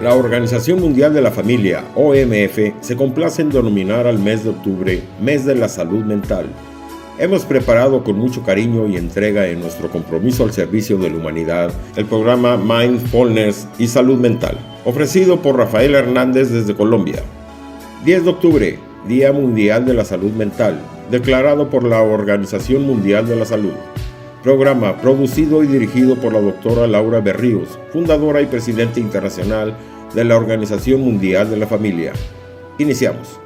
La Organización Mundial de la Familia, OMF, se complace en denominar al mes de octubre Mes de la Salud Mental. Hemos preparado con mucho cariño y entrega en nuestro compromiso al servicio de la humanidad el programa Mindfulness y Salud Mental, ofrecido por Rafael Hernández desde Colombia. 10 de octubre, Día Mundial de la Salud Mental, declarado por la Organización Mundial de la Salud. Programa producido y dirigido por la doctora Laura Berríos, fundadora y presidenta internacional de la Organización Mundial de la Familia. Iniciamos.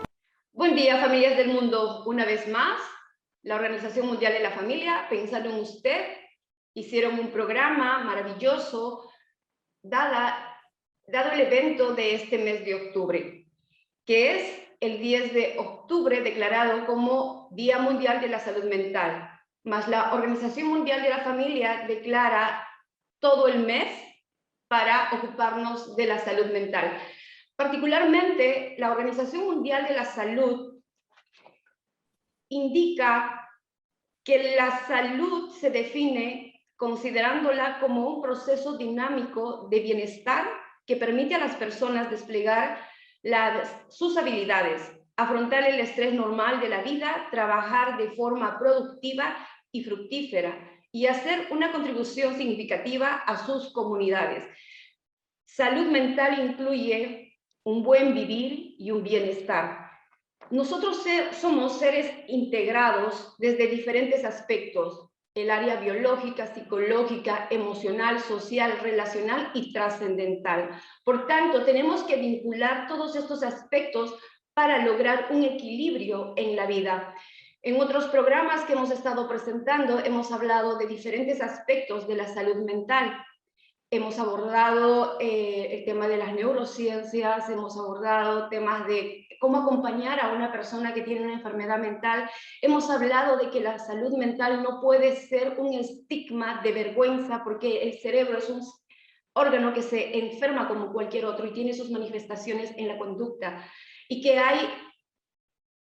Buen día, familias del mundo. Una vez más, la Organización Mundial de la Familia, pensando en usted, hicieron un programa maravilloso dado el evento de este mes de octubre, que es el 10 de octubre declarado como Día Mundial de la Salud Mental. Más la Organización Mundial de la Familia declara todo el mes para ocuparnos de la salud mental. Particularmente, la Organización Mundial de la Salud indica que la salud se define considerándola como un proceso dinámico de bienestar que permite a las personas desplegar sus habilidades, afrontar el estrés normal de la vida, trabajar de forma productiva y fructífera y hacer una contribución significativa a sus comunidades. Salud mental incluye un buen vivir y un bienestar. Nosotros somos seres integrados desde diferentes aspectos: el área biológica, psicológica, emocional, social, relacional y trascendental. Por tanto, tenemos que vincular todos estos aspectos para lograr un equilibrio en la vida. En otros programas que hemos estado presentando, hemos hablado de diferentes aspectos de la salud mental. Hemos abordado el tema de las neurociencias, hemos abordado temas de cómo acompañar a una persona que tiene una enfermedad mental. Hemos hablado de que la salud mental no puede ser un estigma de vergüenza, porque el cerebro es un órgano que se enferma como cualquier otro y tiene sus manifestaciones en la conducta, y que hay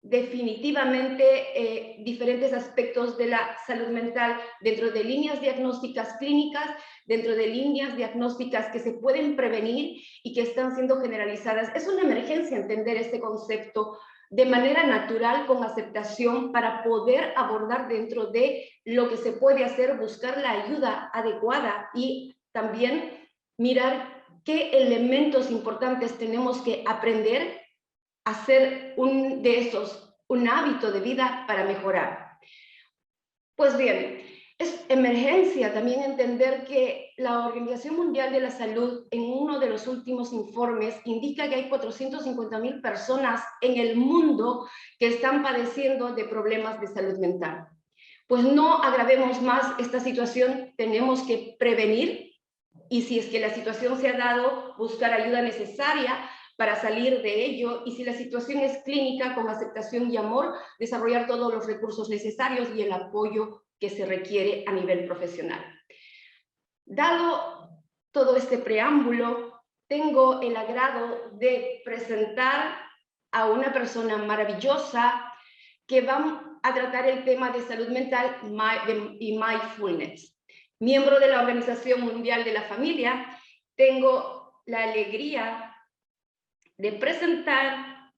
definitivamente diferentes aspectos de la salud mental dentro de líneas diagnósticas clínicas, dentro de líneas diagnósticas que se pueden prevenir y que están siendo generalizadas. Es una emergencia entender este concepto de manera natural, con aceptación, para poder abordar dentro de lo que se puede hacer, buscar la ayuda adecuada y también mirar qué elementos importantes tenemos que aprender, hacer un hábito de vida para mejorar. Pues bien, es emergencia también entender que la Organización Mundial de la Salud, en uno de los últimos informes, indica que hay 450,000 personas en el mundo que están padeciendo de problemas de salud mental. Pues no agravemos más esta situación, tenemos que prevenir, y si es que la situación se ha dado, buscar ayuda necesaria para salir de ello, y si la situación es clínica, con aceptación y amor, desarrollar todos los recursos necesarios y el apoyo que se requiere a nivel profesional. Dado todo este preámbulo, tengo el agrado de presentar a una persona maravillosa que va a tratar el tema de salud mental y mindfulness. Miembro de la Organización Mundial de la Familia, tengo la alegría de presentar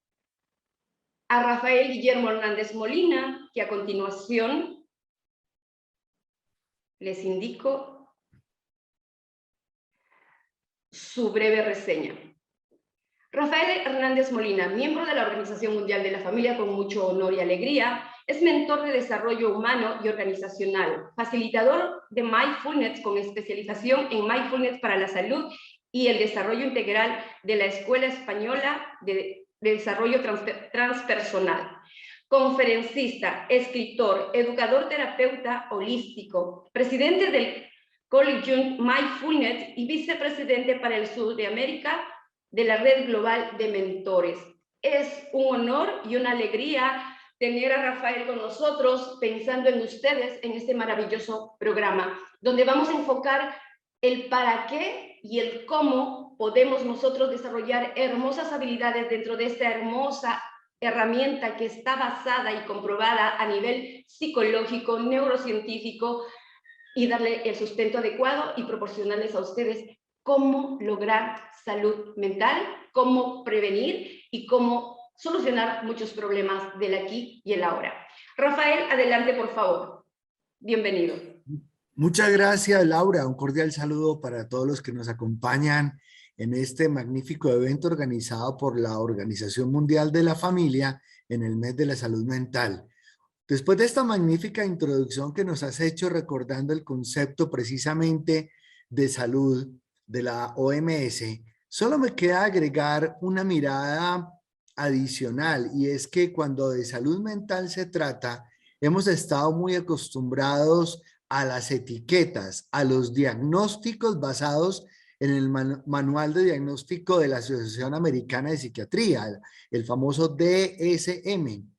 a Rafael Guillermo Hernández Molina, que a continuación les indico su breve reseña. Rafael Hernández Molina, miembro de la Organización Mundial de la Familia con mucho honor y alegría, es mentor de desarrollo humano y organizacional, facilitador de mindfulness con especialización en mindfulness para la salud y el desarrollo integral de la Escuela Española de Desarrollo Transpersonal. Conferencista, escritor, educador terapeuta holístico, presidente del Collegium Mindfulness y vicepresidente para el sur de América de la Red Global de Mentores. Es un honor y una alegría tener a Rafael con nosotros, pensando en ustedes en este maravilloso programa, donde vamos a enfocar el para qué y el cómo podemos nosotros desarrollar hermosas habilidades dentro de esta hermosa herramienta que está basada y comprobada a nivel psicológico, neurocientífico, y darle el sustento adecuado y proporcionarles a ustedes cómo lograr salud mental, cómo prevenir y cómo solucionar muchos problemas del aquí y el ahora. Rafael, adelante, por favor. Bienvenido. Muchas gracias, Laura. Un cordial saludo para todos los que nos acompañan en este magnífico evento organizado por la Organización Mundial de la Familia en el mes de la salud mental. Después de esta magnífica introducción que nos has hecho recordando el concepto precisamente de salud de la OMS, solo me queda agregar una mirada adicional, y es que cuando de salud mental se trata, hemos estado muy acostumbrados a las etiquetas, a los diagnósticos basados en el manual de diagnóstico de la Asociación Americana de Psiquiatría, el famoso DSM,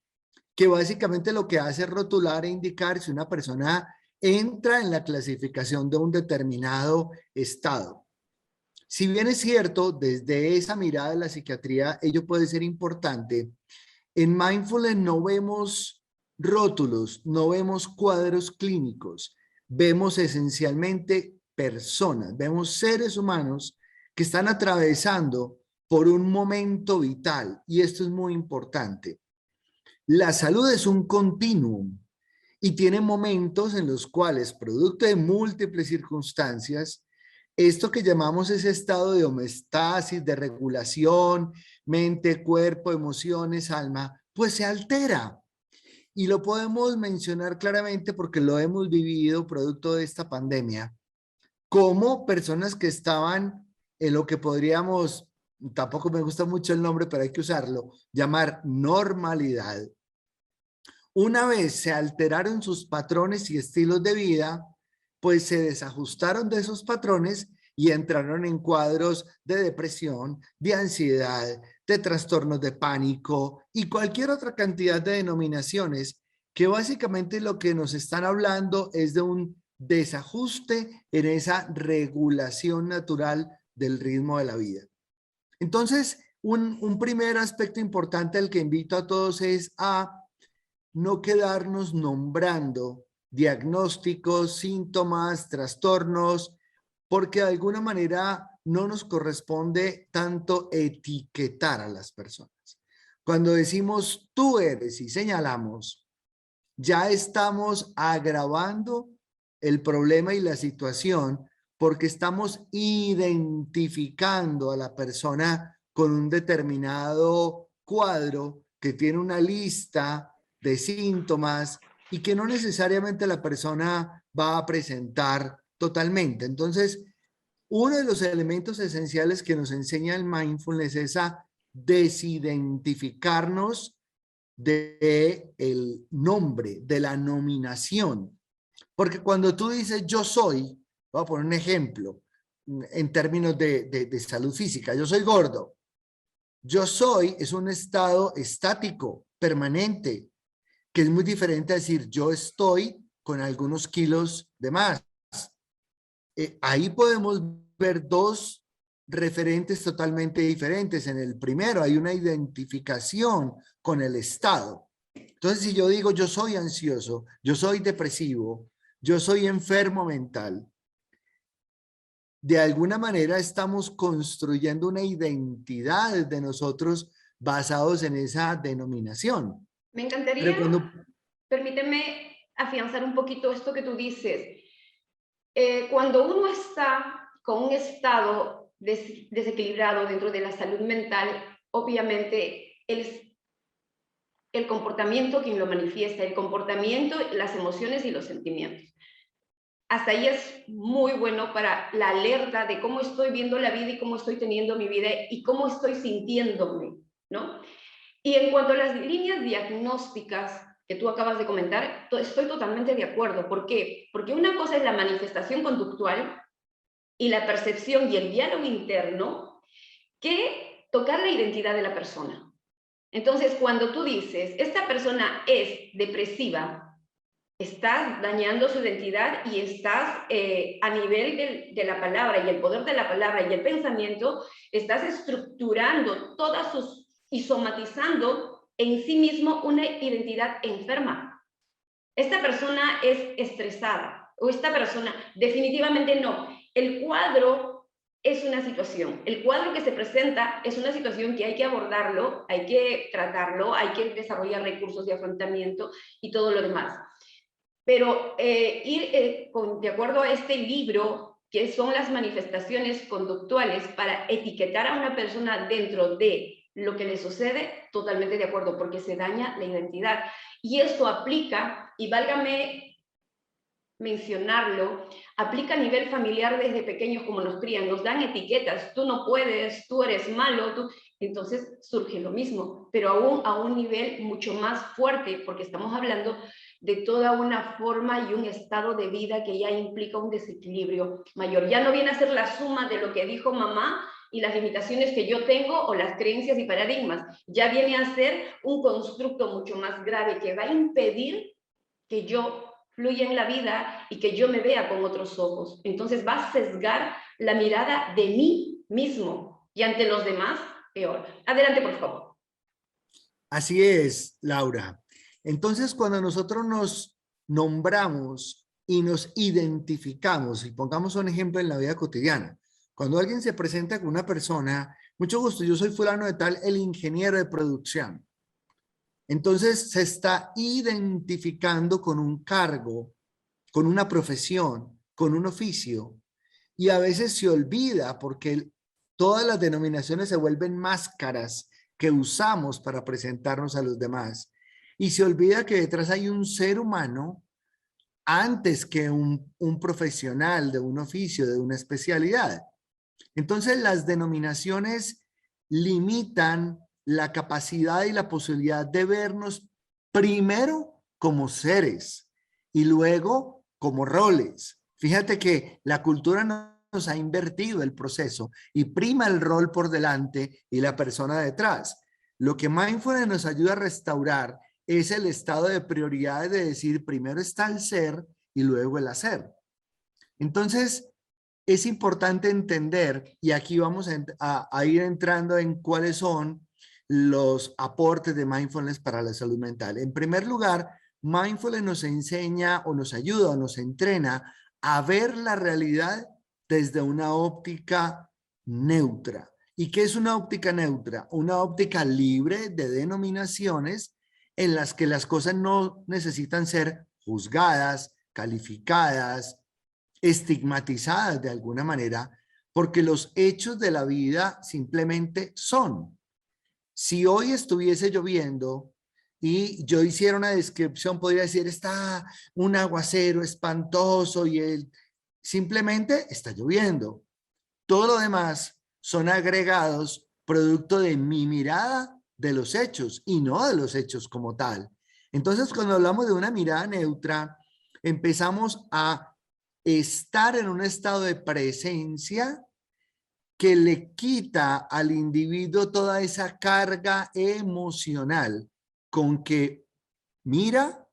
que básicamente lo que hace es rotular e indicar si una persona entra en la clasificación de un determinado estado. Si bien es cierto, desde esa mirada de la psiquiatría, ello puede ser importante, en Mindfulness no vemos rótulos, no vemos cuadros clínicos, vemos esencialmente personas, vemos seres humanos que están atravesando por un momento vital, y esto es muy importante. La salud es un continuum y tiene momentos en los cuales, producto de múltiples circunstancias, esto que llamamos ese estado de homeostasis, de regulación, mente, cuerpo, emociones, alma, pues se altera. Y lo podemos mencionar claramente porque lo hemos vivido producto de esta pandemia, como personas que estaban en lo que podríamos, tampoco me gusta mucho el nombre, pero hay que usarlo, llamar normalidad. Una vez se alteraron sus patrones y estilos de vida, pues se desajustaron de esos patrones y entraron en cuadros de depresión, de ansiedad, de trastornos de pánico y cualquier otra cantidad de denominaciones que básicamente lo que nos están hablando es de un desajuste en esa regulación natural del ritmo de la vida. Entonces, un primer aspecto importante al que invito a todos es a no quedarnos nombrando diagnósticos, síntomas, trastornos, porque de alguna manera no nos corresponde tanto etiquetar a las personas. Cuando decimos tú eres y señalamos, ya estamos agravando el problema y la situación porque estamos identificando a la persona con un determinado cuadro que tiene una lista de síntomas y que no necesariamente la persona va a presentar totalmente. Entonces, uno de los elementos esenciales que nos enseña el mindfulness es a desidentificarnos del nombre, de la nominación. Porque cuando tú dices yo soy, voy a poner un ejemplo en términos de salud física, yo soy gordo. Yo soy es un estado estático, permanente, que es muy diferente a decir yo estoy con algunos kilos de más. Ahí podemos ver dos referentes totalmente diferentes. En el primero hay una identificación con el estado. Entonces, si yo digo yo soy ansioso, yo soy depresivo, yo soy enfermo mental, de alguna manera estamos construyendo una identidad de nosotros basados en esa denominación. Me encantaría, permíteme afianzar un poquito esto que tú dices. Cuando uno está con un estado desequilibrado dentro de la salud mental, obviamente el comportamiento quien lo manifiesta, el comportamiento, las emociones y los sentimientos. Hasta ahí es muy bueno para la alerta de cómo estoy viendo la vida y cómo estoy teniendo mi vida y cómo estoy sintiéndome, ¿no? Y en cuanto a las líneas diagnósticas que tú acabas de comentar, estoy totalmente de acuerdo. ¿Por qué? Porque una cosa es la manifestación conductual y la percepción y el diálogo interno que tocar la identidad de la persona. Entonces, cuando tú dices, esta persona es depresiva, estás dañando su identidad y estás a nivel de la palabra y el poder de la palabra y el pensamiento, estás estructurando todas sus y somatizando en sí mismo una identidad enferma. Esta persona es estresada o esta persona definitivamente no. El cuadro es una situación. El cuadro que se presenta es una situación que hay que abordarlo, hay que tratarlo, hay que desarrollar recursos de afrontamiento y todo lo demás. Pero de acuerdo a este libro, que son las manifestaciones conductuales para etiquetar a una persona dentro de lo que le sucede, totalmente de acuerdo, porque se daña la identidad. Y esto aplica, y válgame mencionarlo, aplica a nivel familiar desde pequeños como nos crían, nos dan etiquetas, tú no puedes, tú eres malo, tú... Entonces surge lo mismo, pero aún a un nivel mucho más fuerte, porque estamos hablando de toda una forma y un estado de vida que ya implica un desequilibrio mayor. Ya no viene a ser la suma de lo que dijo mamá y las limitaciones que yo tengo o las creencias y paradigmas, ya viene a ser un constructo mucho más grave que va a impedir que yo fluya en la vida y que yo me vea con otros ojos. Entonces va a sesgar la mirada de mí mismo y ante los demás, peor. Adelante, por favor. Así es, Laura. Entonces, cuando nosotros nos nombramos y nos identificamos, y pongamos un ejemplo en la vida cotidiana, cuando alguien se presenta con una persona, mucho gusto, yo soy fulano de tal, el ingeniero de producción. Entonces se está identificando con un cargo, con una profesión, con un oficio, y a veces se olvida porque todas las denominaciones se vuelven máscaras que usamos para presentarnos a los demás. Y se olvida que detrás hay un ser humano antes que un profesional de un oficio, de una especialidad. Entonces las denominaciones limitan la capacidad y la posibilidad de vernos primero como seres y luego como roles. Fíjate que la cultura nos ha invertido el proceso y prima el rol por delante y la persona detrás. Lo que Mindfulness nos ayuda a restaurar es el estado de prioridades de decir primero está el ser y luego el hacer. Entonces, es importante entender, y aquí vamos a ir entrando en cuáles son los aportes de mindfulness para la salud mental. En primer lugar, mindfulness nos enseña o nos ayuda o nos entrena a ver la realidad desde una óptica neutra. ¿Y qué es una óptica neutra? Una óptica libre de denominaciones en las que las cosas no necesitan ser juzgadas, calificadas, estigmatizadas de alguna manera, porque los hechos de la vida simplemente son. Si hoy estuviese lloviendo y yo hiciera una descripción, podría decir, está un aguacero espantoso y simplemente está lloviendo. Todo lo demás son agregados producto de mi mirada de los hechos y no de los hechos como tal. Entonces, cuando hablamos de una mirada neutra, empezamos a estar en un estado de presencia que le quita al individuo toda esa carga emocional con que mira,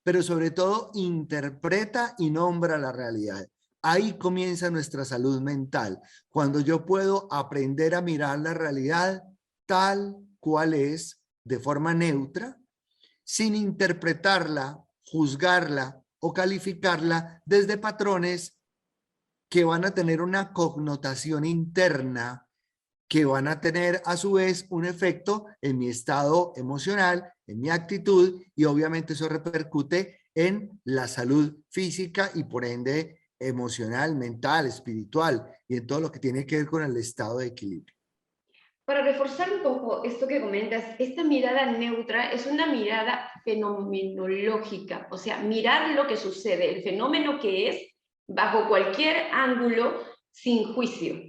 pero sobre todo interpreta y nombra la realidad. Ahí comienza nuestra salud mental, cuando yo puedo aprender a mirar la realidad tal cual es, de forma neutra, sin interpretarla, juzgarla o calificarla desde patrones que van a tener una connotación interna, que van a tener a su vez un efecto en mi estado emocional, en mi actitud, y obviamente eso repercute en la salud física y por ende emocional, mental, espiritual y en todo lo que tiene que ver con el estado de equilibrio. Para reforzar un poco esto que comentas, esta mirada neutra es una mirada fenomenológica, o sea, mirar lo que sucede, el fenómeno que es, bajo cualquier ángulo, sin juicio.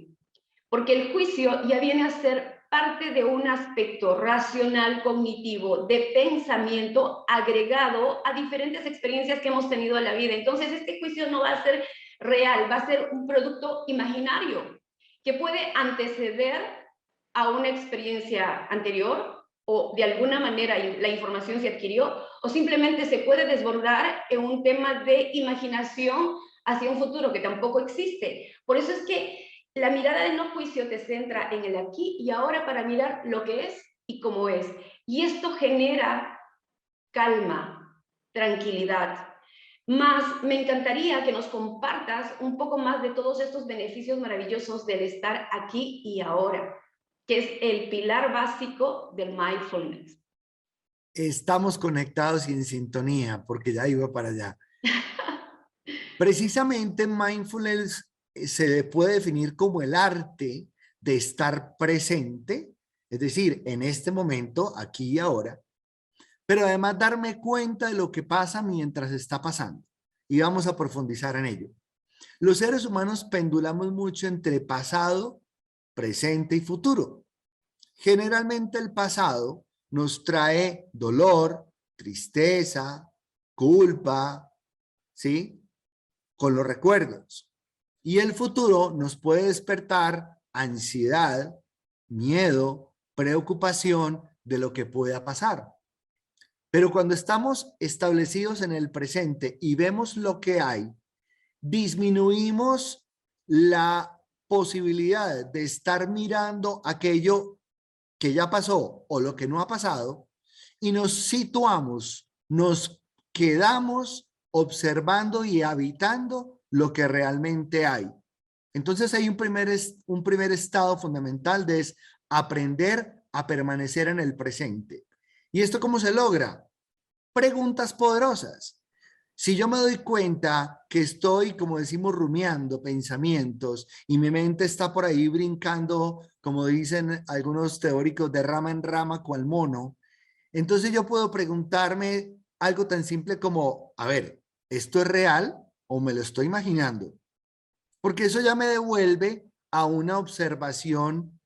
Porque el juicio ya viene a ser parte de un aspecto racional, cognitivo, de pensamiento agregado a diferentes experiencias que hemos tenido en la vida. Entonces, este juicio no va a ser real, va a ser un producto imaginario que puede anteceder a una experiencia anterior o de alguna manera la información se adquirió o simplemente se puede desbordar en un tema de imaginación hacia un futuro que tampoco existe. Por eso es que la mirada de no juicio te centra en el aquí y ahora para mirar lo que es y cómo es. Y esto genera calma, tranquilidad. Más me encantaría que nos compartas un poco más de todos estos beneficios maravillosos del estar aquí y ahora, que es el pilar básico del mindfulness. Estamos conectados y en sintonía, porque ya iba para allá. Precisamente mindfulness se le puede definir como el arte de estar presente, es decir, en este momento, aquí y ahora, pero además darme cuenta de lo que pasa mientras está pasando. Y vamos a profundizar en ello. Los seres humanos pendulamos mucho entre pasado, presente y futuro. Generalmente el pasado nos trae dolor, tristeza, culpa, ¿sí? Con los recuerdos. Y el futuro nos puede despertar ansiedad, miedo, preocupación de lo que pueda pasar. Pero cuando estamos establecidos en el presente y vemos lo que hay, disminuimos la posibilidad de estar mirando aquello que ya pasó o lo que no ha pasado y nos situamos, nos quedamos observando y habitando lo que realmente hay. Entonces hay un primer estado fundamental de es aprender a permanecer en el presente. ¿Y esto cómo se logra? Preguntas poderosas. Si yo me doy cuenta que estoy, como decimos, rumiando pensamientos y mi mente está por ahí brincando, como dicen algunos teóricos, de rama en rama cual mono, entonces yo puedo preguntarme algo tan simple como, a ver, ¿esto es real o me lo estoy imaginando? Porque eso ya me devuelve a una observación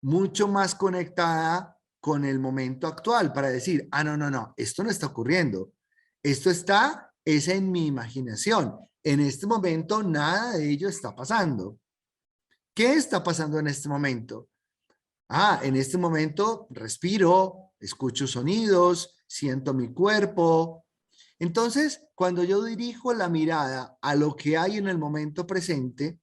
mucho más conectada con el momento actual para decir, ah, no, esto no está ocurriendo. Esto es en mi imaginación. En este momento nada de ello está pasando. ¿Qué está pasando en este momento? Ah, en este momento respiro, escucho sonidos, siento mi cuerpo. Entonces, cuando yo dirijo la mirada a lo que hay en el momento presente,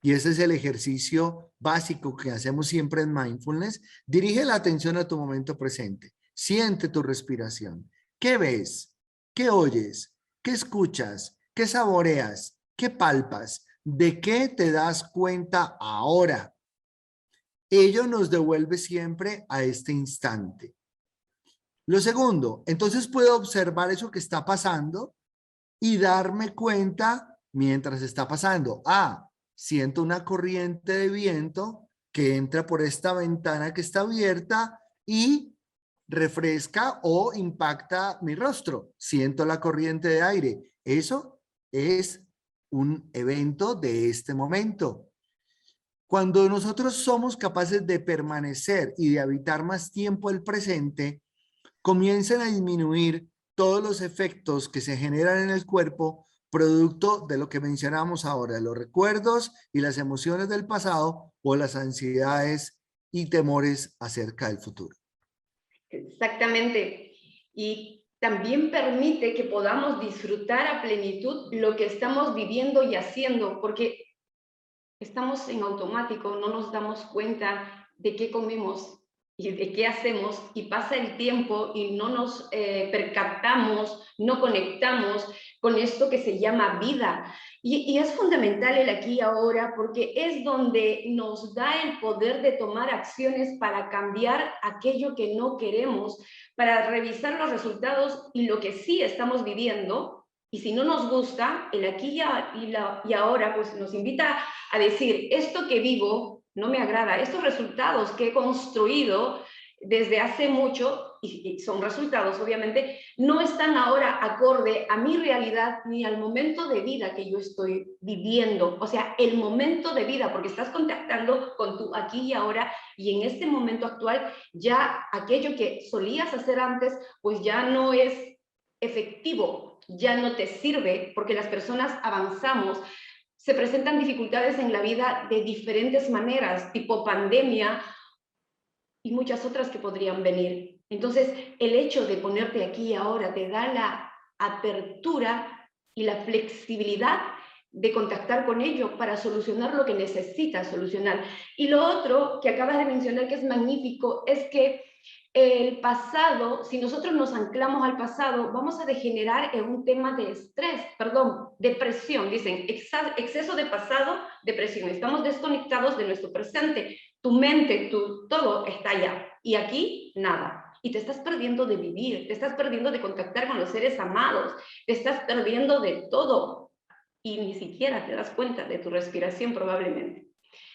y ese es el ejercicio básico que hacemos siempre en mindfulness, dirige la atención a tu momento presente. Siente tu respiración. ¿Qué ves? ¿Qué oyes? ¿Qué escuchas? ¿Qué saboreas? ¿Qué palpas? ¿De qué te das cuenta ahora? Ello nos devuelve siempre a este instante. Lo segundo, entonces puedo observar eso que está pasando y darme cuenta mientras está pasando. Ah, siento una corriente de viento que entra por esta ventana que está abierta y refresca o impacta mi rostro. Siento la corriente de aire. Eso es un evento de este momento. Cuando nosotros somos capaces de permanecer y de habitar más tiempo el presente, comienzan a disminuir todos los efectos que se generan en el cuerpo producto de lo que mencionamos ahora, los recuerdos y las emociones del pasado o las ansiedades y temores acerca del futuro. Exactamente. Y también permite que podamos disfrutar a plenitud lo que estamos viviendo y haciendo, porque estamos en automático, no nos damos cuenta de qué comemos y de qué hacemos, y pasa el tiempo y no nos percatamos, no conectamos con esto que se llama vida. Y es fundamental el aquí y ahora, porque es donde nos da el poder de tomar acciones para cambiar aquello que no queremos, para revisar los resultados y lo que sí estamos viviendo. Y si no nos gusta, el aquí y ahora pues nos invita a decir, esto que vivo no me agrada, estos resultados que he construido desde hace mucho, y son resultados obviamente, no están ahora acorde a mi realidad ni al momento de vida que yo estoy viviendo. O sea, el momento de vida, porque estás contactando con tu aquí y ahora, y en este momento actual ya aquello que solías hacer antes, pues ya no es efectivo, ya no te sirve, porque las personas avanzamos. Se presentan dificultades en la vida de diferentes maneras, tipo pandemia y muchas otras que podrían venir. Entonces, el hecho de ponerte aquí y ahora te da la apertura y la flexibilidad de contactar con ello para solucionar lo que necesitas solucionar. Y lo otro que acabas de mencionar, que es magnífico, es que el pasado, si nosotros nos anclamos al pasado, vamos a degenerar en un tema de estrés, perdón, depresión. Dicen, exceso de pasado, depresión. Estamos desconectados de nuestro presente. Tu mente, todo está allá. Y aquí, nada. Y te estás perdiendo de vivir, te estás perdiendo de contactar con los seres amados, te estás perdiendo de todo. Y ni siquiera te das cuenta de tu respiración probablemente.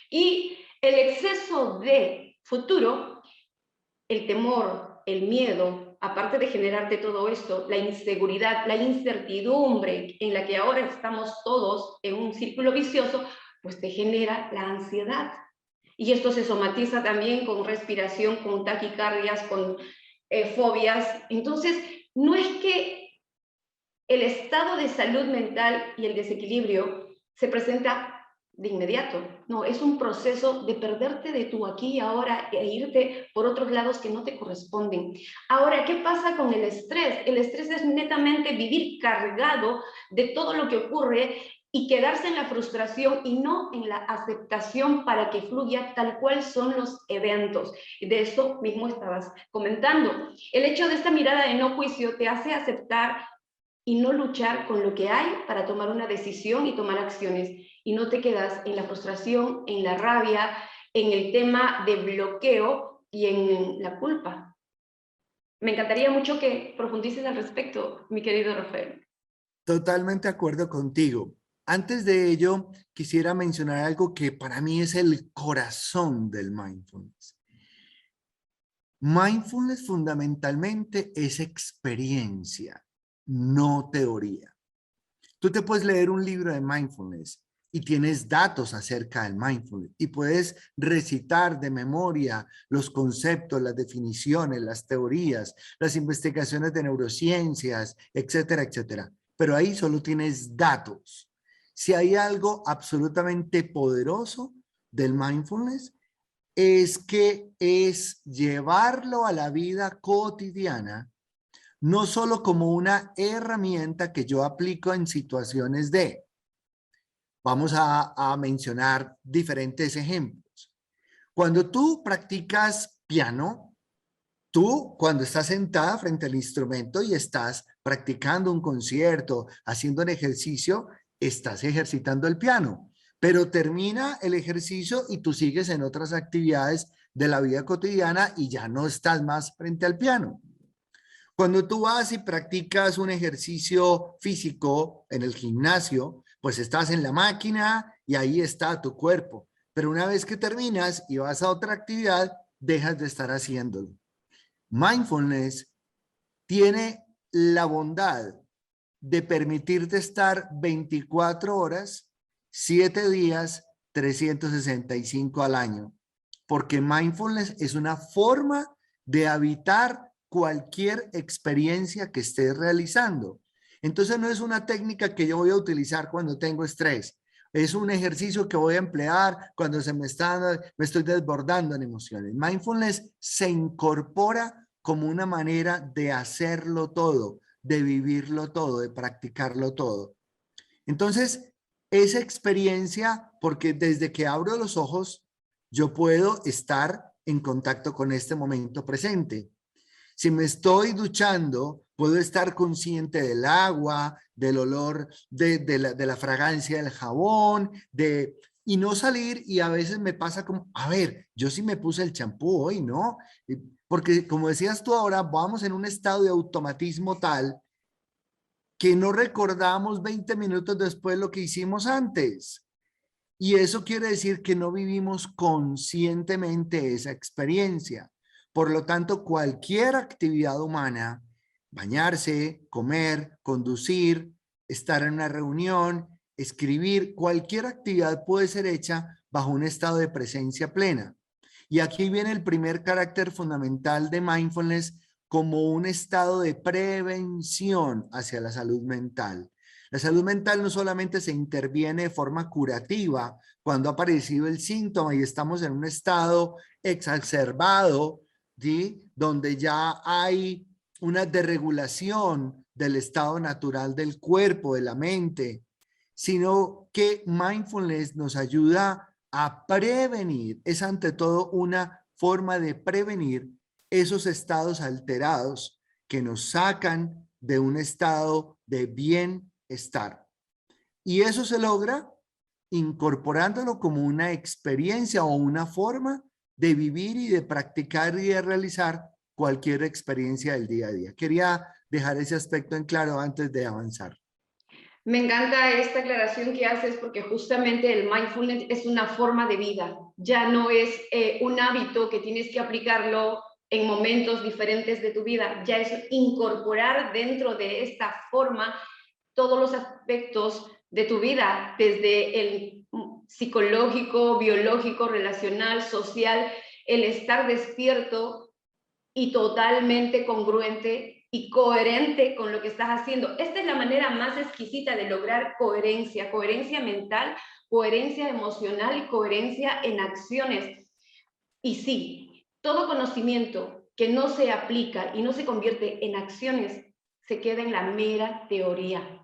Y el exceso de futuro, el temor, el miedo, aparte de generarte todo esto, la inseguridad, la incertidumbre en la que ahora estamos todos en un círculo vicioso, pues te genera la ansiedad. Y esto se somatiza también con respiración, con taquicardias, con fobias. Entonces, no es que el estado de salud mental y el desequilibrio se presenta de inmediato. No, es un proceso de perderte de tu aquí y ahora e irte por otros lados que no te corresponden. Ahora, ¿qué pasa con el estrés? El estrés es netamente vivir cargado de todo lo que ocurre y quedarse en la frustración y no en la aceptación para que fluya tal cual son los eventos. De eso mismo estabas comentando. El hecho de esta mirada de no juicio te hace aceptar y no luchar con lo que hay para tomar una decisión y tomar acciones. Y no te quedas en la frustración, en la rabia, en el tema de bloqueo y en la culpa. Me encantaría mucho que profundices al respecto, mi querido Rafael. Totalmente de acuerdo contigo. Antes de ello, quisiera mencionar algo que para mí es el corazón del mindfulness. Mindfulness fundamentalmente es experiencia, no teoría. Tú te puedes leer un libro de mindfulness y tienes datos acerca del mindfulness y puedes recitar de memoria los conceptos, las definiciones, las teorías, las investigaciones de neurociencias, etcétera, etcétera. Pero ahí solo tienes datos. Si hay algo absolutamente poderoso del mindfulness, es que es llevarlo a la vida cotidiana, no solo como una herramienta que yo aplico en situaciones de, vamos a mencionar diferentes ejemplos. Cuando tú practicas piano, tú cuando estás sentada frente al instrumento y estás practicando un concierto, haciendo un ejercicio, estás ejercitando el piano, pero termina el ejercicio y tú sigues en otras actividades de la vida cotidiana y ya no estás más frente al piano. Cuando tú vas y practicas un ejercicio físico en el gimnasio, pues estás en la máquina y ahí está tu cuerpo. Pero una vez que terminas y vas a otra actividad, dejas de estar haciéndolo. Mindfulness tiene la bondad de permitirte estar 24 horas, 7 días, 365 al año. Porque mindfulness es una forma de habitar cualquier experiencia que estés realizando. Entonces no es una técnica que yo voy a utilizar cuando tengo estrés. Es un ejercicio que voy a emplear cuando me estoy desbordando en emociones. Mindfulness se incorpora como una manera de hacerlo todo, de vivirlo todo, de practicarlo todo. Entonces, esa experiencia, porque desde que abro los ojos, yo puedo estar en contacto con este momento presente. Si me estoy duchando, puedo estar consciente del agua, del olor, de la fragancia del jabón, y no salir, y a veces me pasa como, a ver, yo sí me puse el champú hoy, ¿no? Porque como decías tú ahora, vamos en un estado de automatismo tal que no recordamos 20 minutos después lo que hicimos antes. Y eso quiere decir que no vivimos conscientemente esa experiencia. Por lo tanto, cualquier actividad humana, bañarse, comer, conducir, estar en una reunión, escribir, cualquier actividad puede ser hecha bajo un estado de presencia plena. Y aquí viene el primer carácter fundamental de mindfulness como un estado de prevención hacia la salud mental. La salud mental no solamente se interviene de forma curativa cuando ha aparecido el síntoma y estamos en un estado exacerbado, ¿sí? Donde ya hay una desregulación del estado natural del cuerpo, de la mente, sino que mindfulness nos ayuda a prevenir. Es ante todo una forma de prevenir esos estados alterados que nos sacan de un estado de bienestar. Y eso se logra incorporándolo como una experiencia o una forma de vivir y de practicar y de realizar cualquier experiencia del día a día. Quería dejar ese aspecto en claro antes de avanzar. Me encanta esta aclaración que haces porque justamente el mindfulness es una forma de vida, ya no es un hábito que tienes que aplicarlo en momentos diferentes de tu vida, ya es incorporar dentro de esta forma todos los aspectos de tu vida, desde el psicológico, biológico, relacional, social, el estar despierto y totalmente congruente y coherente con lo que estás haciendo. Esta es la manera más exquisita de lograr coherencia, coherencia mental, coherencia emocional y coherencia en acciones. Y sí, todo conocimiento que no se aplica y no se convierte en acciones se queda en la mera teoría.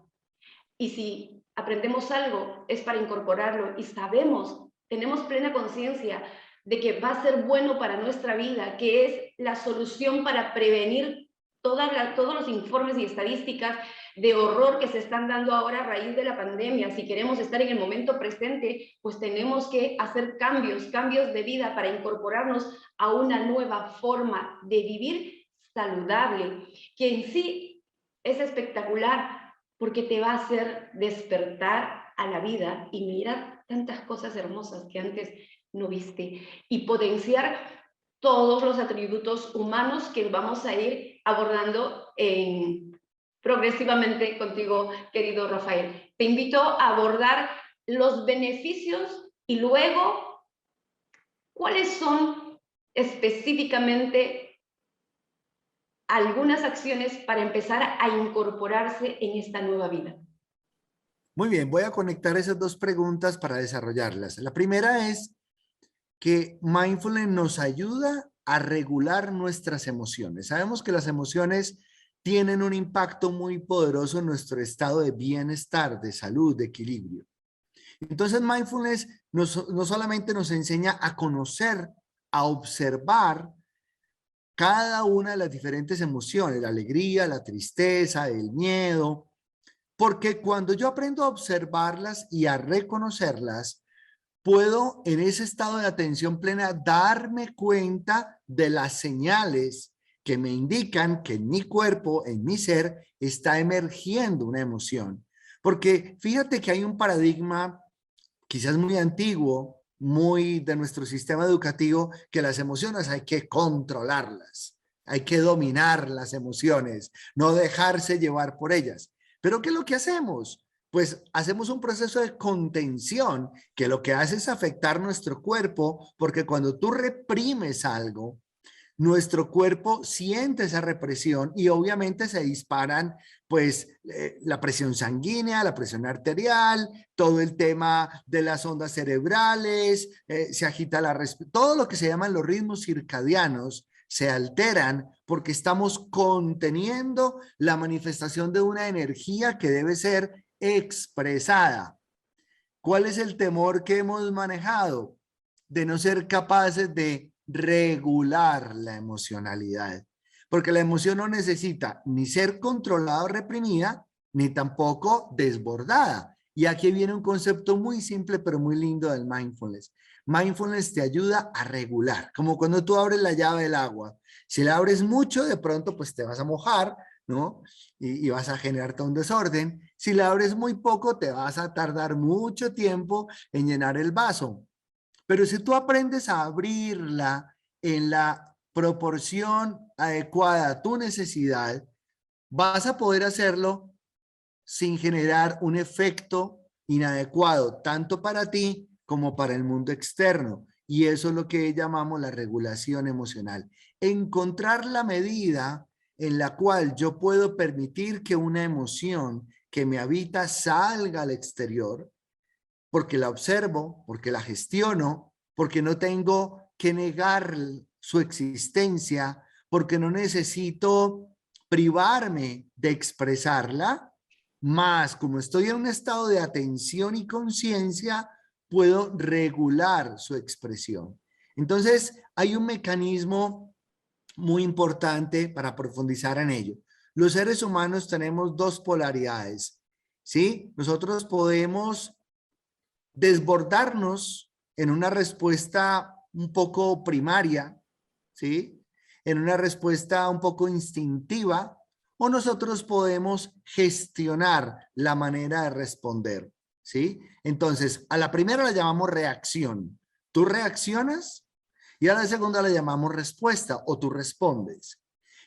Y si aprendemos algo es para incorporarlo y sabemos, tenemos plena conciencia de que va a ser bueno para nuestra vida, que es la solución para prevenir todos los informes y estadísticas de horror que se están dando ahora a raíz de la pandemia. Si queremos estar en el momento presente, pues tenemos que hacer cambios de vida para incorporarnos a una nueva forma de vivir saludable, que en sí es espectacular, porque te va a hacer despertar a la vida y mirar tantas cosas hermosas que antes no viste y potenciar todos los atributos humanos que vamos a ir abordando progresivamente contigo, querido Rafael. Te invito a abordar los beneficios y luego cuáles son específicamente algunas acciones para empezar a incorporarse en esta nueva vida. Muy bien, voy a conectar esas dos preguntas para desarrollarlas. La primera es que mindfulness nos ayuda a regular nuestras emociones. Sabemos que las emociones tienen un impacto muy poderoso en nuestro estado de bienestar, de salud, de equilibrio. Entonces, mindfulness no solamente nos enseña a conocer, a observar cada una de las diferentes emociones, la alegría, la tristeza, el miedo, porque cuando yo aprendo a observarlas y a reconocerlas, puedo en ese estado de atención plena darme cuenta de las señales que me indican que en mi cuerpo, en mi ser, está emergiendo una emoción. Porque fíjate que hay un paradigma quizás muy antiguo, muy de nuestro sistema educativo, que las emociones hay que controlarlas, hay que dominar las emociones, no dejarse llevar por ellas. ¿Pero qué es lo que hacemos? Pues hacemos un proceso de contención que lo que hace es afectar nuestro cuerpo, porque cuando tú reprimes algo, nuestro cuerpo siente esa represión y obviamente se disparan pues la presión sanguínea, la presión arterial, todo el tema de las ondas cerebrales, se agita todo lo que se llaman los ritmos circadianos se alteran porque estamos conteniendo la manifestación de una energía que debe ser expresada. ¿Cuál es el temor que hemos manejado? De no ser capaces de regular la emocionalidad, porque la emoción no necesita ni ser controlada o reprimida, ni tampoco desbordada. Y aquí viene un concepto muy simple pero muy lindo del mindfulness. Mindfulness te ayuda a regular, como cuando tú abres la llave del agua. Si la abres mucho, de pronto pues te vas a mojar, ¿no? Y vas a generarte un desorden. Si la abres muy poco, te vas a tardar mucho tiempo en llenar el vaso. Pero si tú aprendes a abrirla en la proporción adecuada a tu necesidad, vas a poder hacerlo sin generar un efecto inadecuado, tanto para ti como para el mundo externo. Y eso es lo que llamamos la regulación emocional. Encontrar la medida en la cual yo puedo permitir que una emoción que me habita salga al exterior, porque la observo, porque la gestiono, porque no tengo que negar su existencia, porque no necesito privarme de expresarla, más como estoy en un estado de atención y conciencia, puedo regular su expresión. Entonces, hay un mecanismo muy importante para profundizar en ello. Los seres humanos tenemos dos polaridades, ¿sí? Nosotros podemos desbordarnos en una respuesta un poco primaria, ¿sí? En una respuesta un poco instintiva, o nosotros podemos gestionar la manera de responder, ¿sí? Entonces, a la primera la llamamos reacción. Tú reaccionas y a la segunda la llamamos respuesta o tú respondes.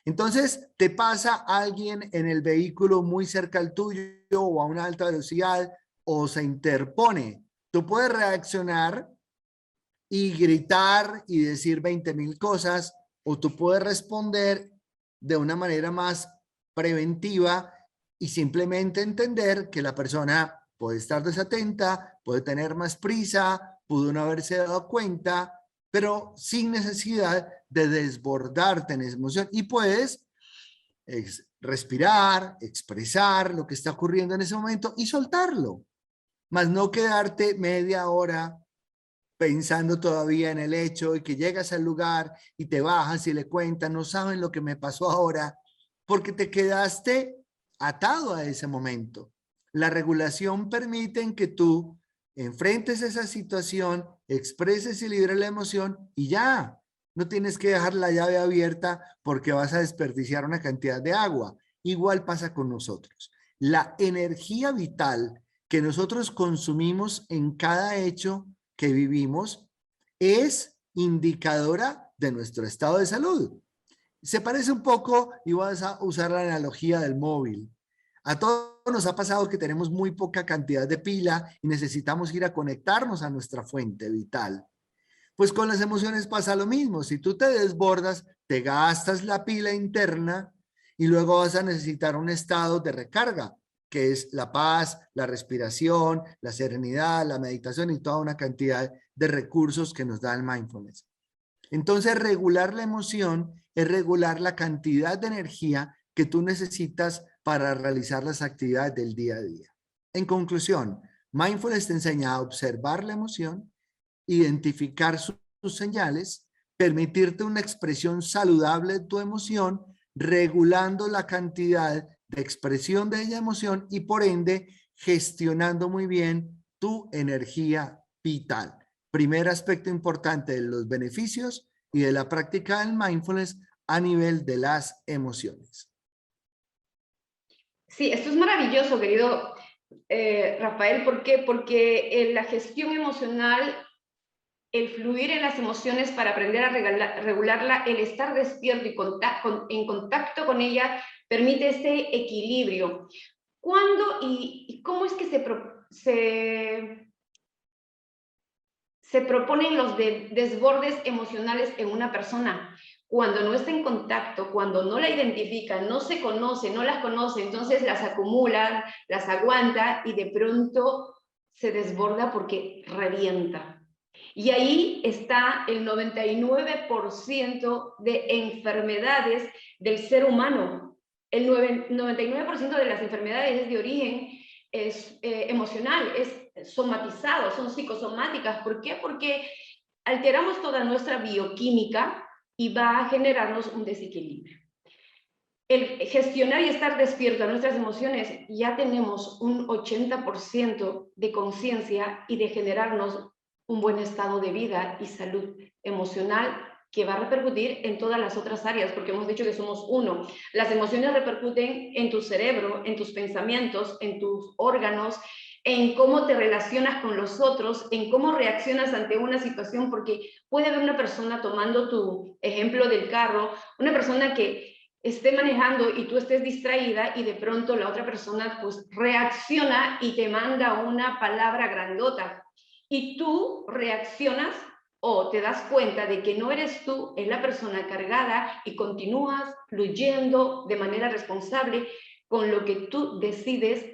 Entonces, te pasa alguien en el vehículo muy cerca al tuyo o a una alta velocidad o se interpone. Tú puedes reaccionar y gritar y decir 20,000 cosas, o tú puedes responder de una manera más preventiva y simplemente entender que la persona puede estar desatenta, puede tener más prisa, pudo no haberse dado cuenta, pero sin necesidad de desbordarte en esa emoción, y puedes respirar, expresar lo que está ocurriendo en ese momento y soltarlo, más no quedarte media hora pensando todavía en el hecho y que llegas al lugar y te bajas y le cuentas, no saben lo que me pasó ahora, porque te quedaste atado a ese momento. La regulación permite en que tú enfrentes esa situación, expreses y libres la emoción y ya, no tienes que dejar la llave abierta porque vas a desperdiciar una cantidad de agua. Igual pasa con nosotros. La energía vital que nosotros consumimos en cada hecho que vivimos es indicadora de nuestro estado de salud. Se parece un poco, y vas a usar la analogía del móvil. A todos nos ha pasado que tenemos muy poca cantidad de pila y necesitamos ir a conectarnos a nuestra fuente vital. Pues con las emociones pasa lo mismo. Si tú te desbordas, te gastas la pila interna y luego vas a necesitar un estado de recarga, que es la paz, la respiración, la serenidad, la meditación y toda una cantidad de recursos que nos da el mindfulness. Entonces, regular la emoción es regular la cantidad de energía que tú necesitas para realizar las actividades del día a día. En conclusión, mindfulness te enseña a observar la emoción, identificar sus señales, permitirte una expresión saludable de tu emoción, regulando la cantidad de expresión de ella emoción y por ende gestionando muy bien tu energía vital. Primer aspecto importante de los beneficios y de la práctica del mindfulness a nivel de las emociones. Sí, esto es maravilloso, querido Rafael. ¿Por qué? Porque la gestión emocional, el fluir en las emociones para aprender a regularla, el estar despierto y en contacto con ella, permite este equilibrio. ¿Cuándo y cómo es que se proponen los desbordes emocionales en una persona? Cuando no está en contacto, cuando no la identifica, no se conoce, no las conoce, entonces las acumula, las aguanta y de pronto se desborda porque revienta. Y ahí está el 99% de enfermedades del ser humano. El 99% de las enfermedades es de origen emocional, es somatizado, son psicosomáticas. ¿Por qué? Porque alteramos toda nuestra bioquímica y va a generarnos un desequilibrio. El gestionar y estar despierto a nuestras emociones, ya tenemos un 80% de conciencia y de generarnos un buen estado de vida y salud emocional que va a repercutir en todas las otras áreas, porque hemos dicho que somos uno. Las emociones repercuten en tu cerebro, en tus pensamientos, en tus órganos, en cómo te relacionas con los otros, en cómo reaccionas ante una situación, porque puede haber una persona, tomando tu ejemplo del carro, una persona que esté manejando y tú estés distraída y de pronto la otra persona pues reacciona y te manda una palabra grandota y tú reaccionas o te das cuenta de que no eres tú, es la persona cargada y continúas fluyendo de manera responsable con lo que tú decides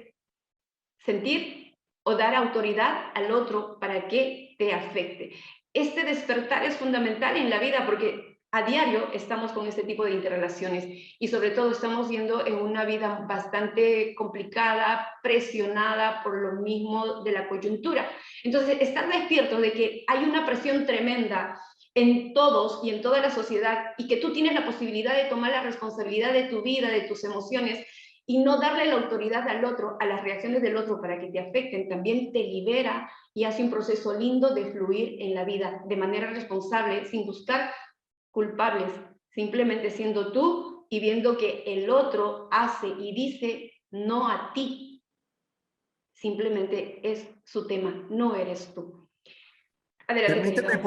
sentir o dar autoridad al otro para que te afecte. Este despertar es fundamental en la vida porque a diario estamos con este tipo de interrelaciones y sobre todo estamos viendo en una vida bastante complicada, presionada por lo mismo de la coyuntura. Entonces, estar despierto de que hay una presión tremenda en todos y en toda la sociedad, y que tú tienes la posibilidad de tomar la responsabilidad de tu vida, de tus emociones, y no darle la autoridad al otro, a las reacciones del otro para que te afecten, también te libera y hace un proceso lindo de fluir en la vida de manera responsable, sin buscar culpables, simplemente siendo tú y viendo que el otro hace y dice no a ti. Simplemente es su tema, no eres tú. Adelante, Permíteme querido.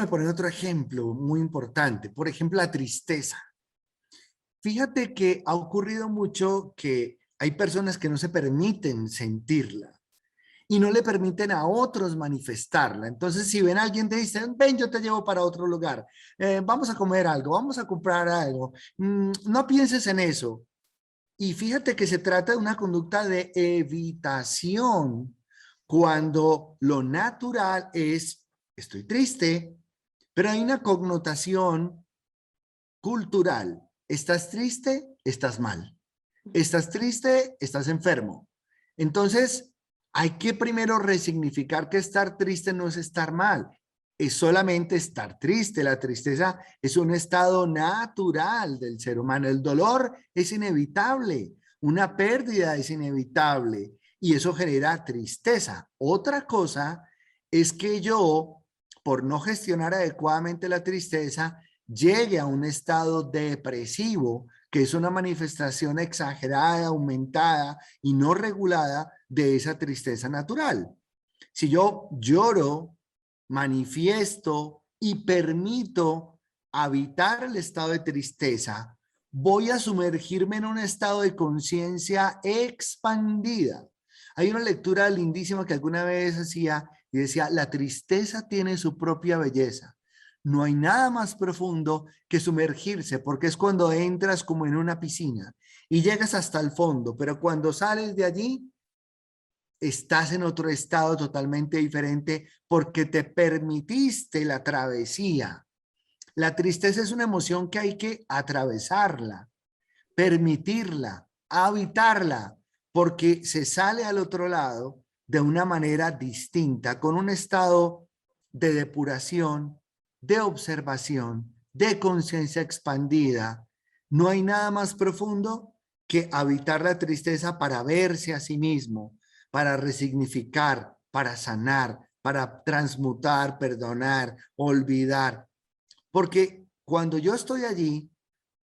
poner otro ejemplo muy importante. Por ejemplo, la tristeza. Fíjate que ha ocurrido mucho que hay personas que no se permiten sentirla y no le permiten a otros manifestarla. Entonces, si ven a alguien, te dicen, ven, yo te llevo para otro lugar, vamos a comer algo, vamos a comprar algo, no pienses en eso. Y fíjate que se trata de una conducta de evitación, cuando lo natural es, estoy triste, pero hay una connotación cultural. ¿Estás triste? Estás mal. ¿Estás triste? Estás enfermo. Entonces, hay que primero resignificar que estar triste no es estar mal, es solamente estar triste. La tristeza es un estado natural del ser humano. El dolor es inevitable, una pérdida es inevitable y eso genera tristeza. Otra cosa es que yo, por no gestionar adecuadamente la tristeza, llegue a un estado depresivo, que es una manifestación exagerada, aumentada y no regulada de esa tristeza natural. Si yo lloro, manifiesto y permito habitar el estado de tristeza, voy a sumergirme en un estado de conciencia expandida. Hay una lectura lindísima que alguna vez hacía y decía, la tristeza tiene su propia belleza. No hay nada más profundo que sumergirse, porque es cuando entras como en una piscina y llegas hasta el fondo, pero cuando sales de allí, estás en otro estado totalmente diferente porque te permitiste la travesía. La tristeza es una emoción que hay que atravesarla, permitirla, habitarla, porque se sale al otro lado de una manera distinta, con un estado de depuración, de observación, de conciencia expandida. No hay nada más profundo que habitar la tristeza para verse a sí mismo, para resignificar, para sanar, para transmutar, perdonar, olvidar. Porque cuando yo estoy allí,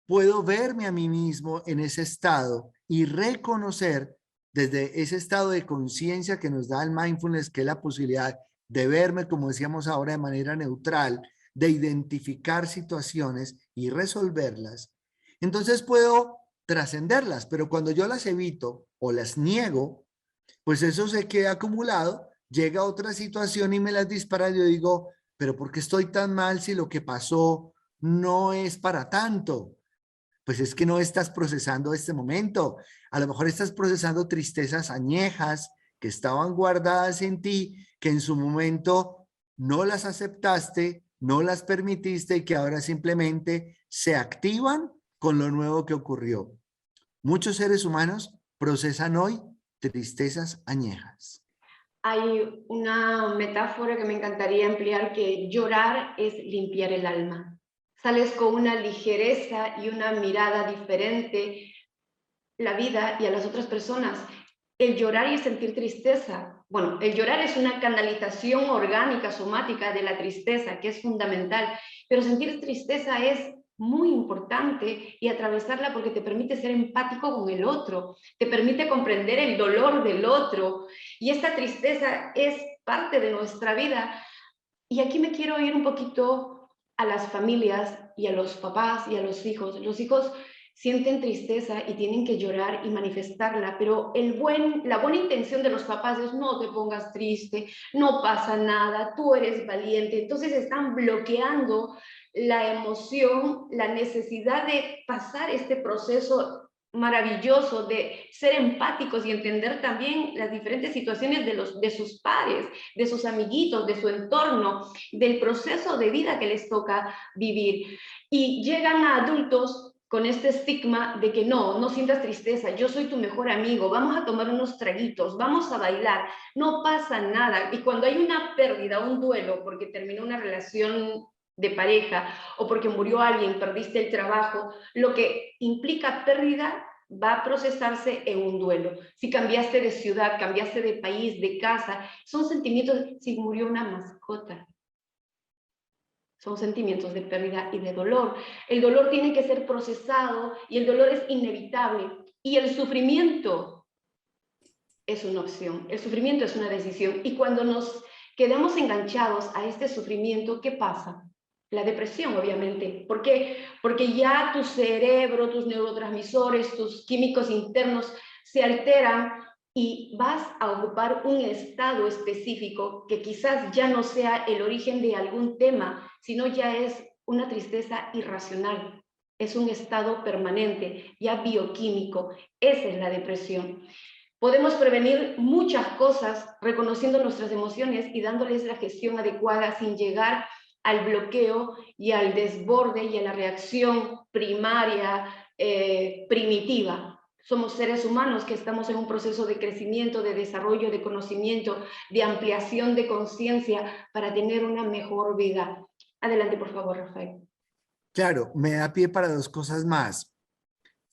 puedo verme a mí mismo en ese estado y reconocer desde ese estado de conciencia que nos da el mindfulness, que es la posibilidad de verme, como decíamos ahora, de manera neutral, de identificar situaciones y resolverlas. Entonces puedo trascenderlas, pero cuando yo las evito o las niego, pues eso se queda acumulado, llega otra situación y me las dispara. Yo digo, pero ¿por qué estoy tan mal si lo que pasó no es para tanto? Pues es que no estás procesando este momento. A lo mejor estás procesando tristezas añejas que estaban guardadas en ti, que en su momento no las aceptaste, no las permitiste y que ahora simplemente se activan con lo nuevo que ocurrió. Muchos seres humanos procesan hoy tristezas añejas. Hay una metáfora que me encantaría emplear, que llorar es limpiar el alma. Sales con una ligereza y una mirada diferente la vida y a las otras personas. El llorar y sentir tristeza. Bueno, el llorar es una canalización orgánica, somática de la tristeza, que es fundamental, pero sentir tristeza es muy importante y atravesarla porque te permite ser empático con el otro, te permite comprender el dolor del otro y esta tristeza es parte de nuestra vida. Y aquí me quiero ir un poquito a las familias y a los papás y a los hijos. Los hijos sienten tristeza y tienen que llorar y manifestarla, pero la buena intención de los papás es no te pongas triste, no pasa nada, tú eres valiente. Entonces están bloqueando la emoción, la necesidad de pasar este proceso maravilloso de ser empáticos y entender también las diferentes situaciones de sus pares, de sus amiguitos, de su entorno, del proceso de vida que les toca vivir. Y llegan a adultos con este estigma de que no sientas tristeza, yo soy tu mejor amigo, vamos a tomar unos traguitos, vamos a bailar, no pasa nada. Y cuando hay una pérdida, un duelo, porque terminó una relación de pareja o porque murió alguien, perdiste el trabajo, lo que implica pérdida va a procesarse en un duelo. Si cambiaste de ciudad, cambiaste de país, de casa, son sentimientos. Si murió una mascota, son sentimientos de pérdida y de dolor. El dolor tiene que ser procesado y el dolor es inevitable. Y el sufrimiento es una opción, el sufrimiento es una decisión. Y cuando nos quedamos enganchados a este sufrimiento, ¿qué pasa? La depresión, obviamente. ¿Por qué? Porque ya tu cerebro, tus neurotransmisores, tus químicos internos se alteran y vas a ocupar un estado específico que quizás ya no sea el origen de algún tema, sino ya es una tristeza irracional. Es un estado permanente, ya bioquímico. Esa es la depresión. Podemos prevenir muchas cosas reconociendo nuestras emociones y dándoles la gestión adecuada sin llegar al bloqueo y al desborde y a la reacción primaria, primitiva. Somos seres humanos que estamos en un proceso de crecimiento, de desarrollo, de conocimiento, de ampliación de conciencia para tener una mejor vida. Adelante, por favor, Rafael. Claro, me da pie para dos cosas más.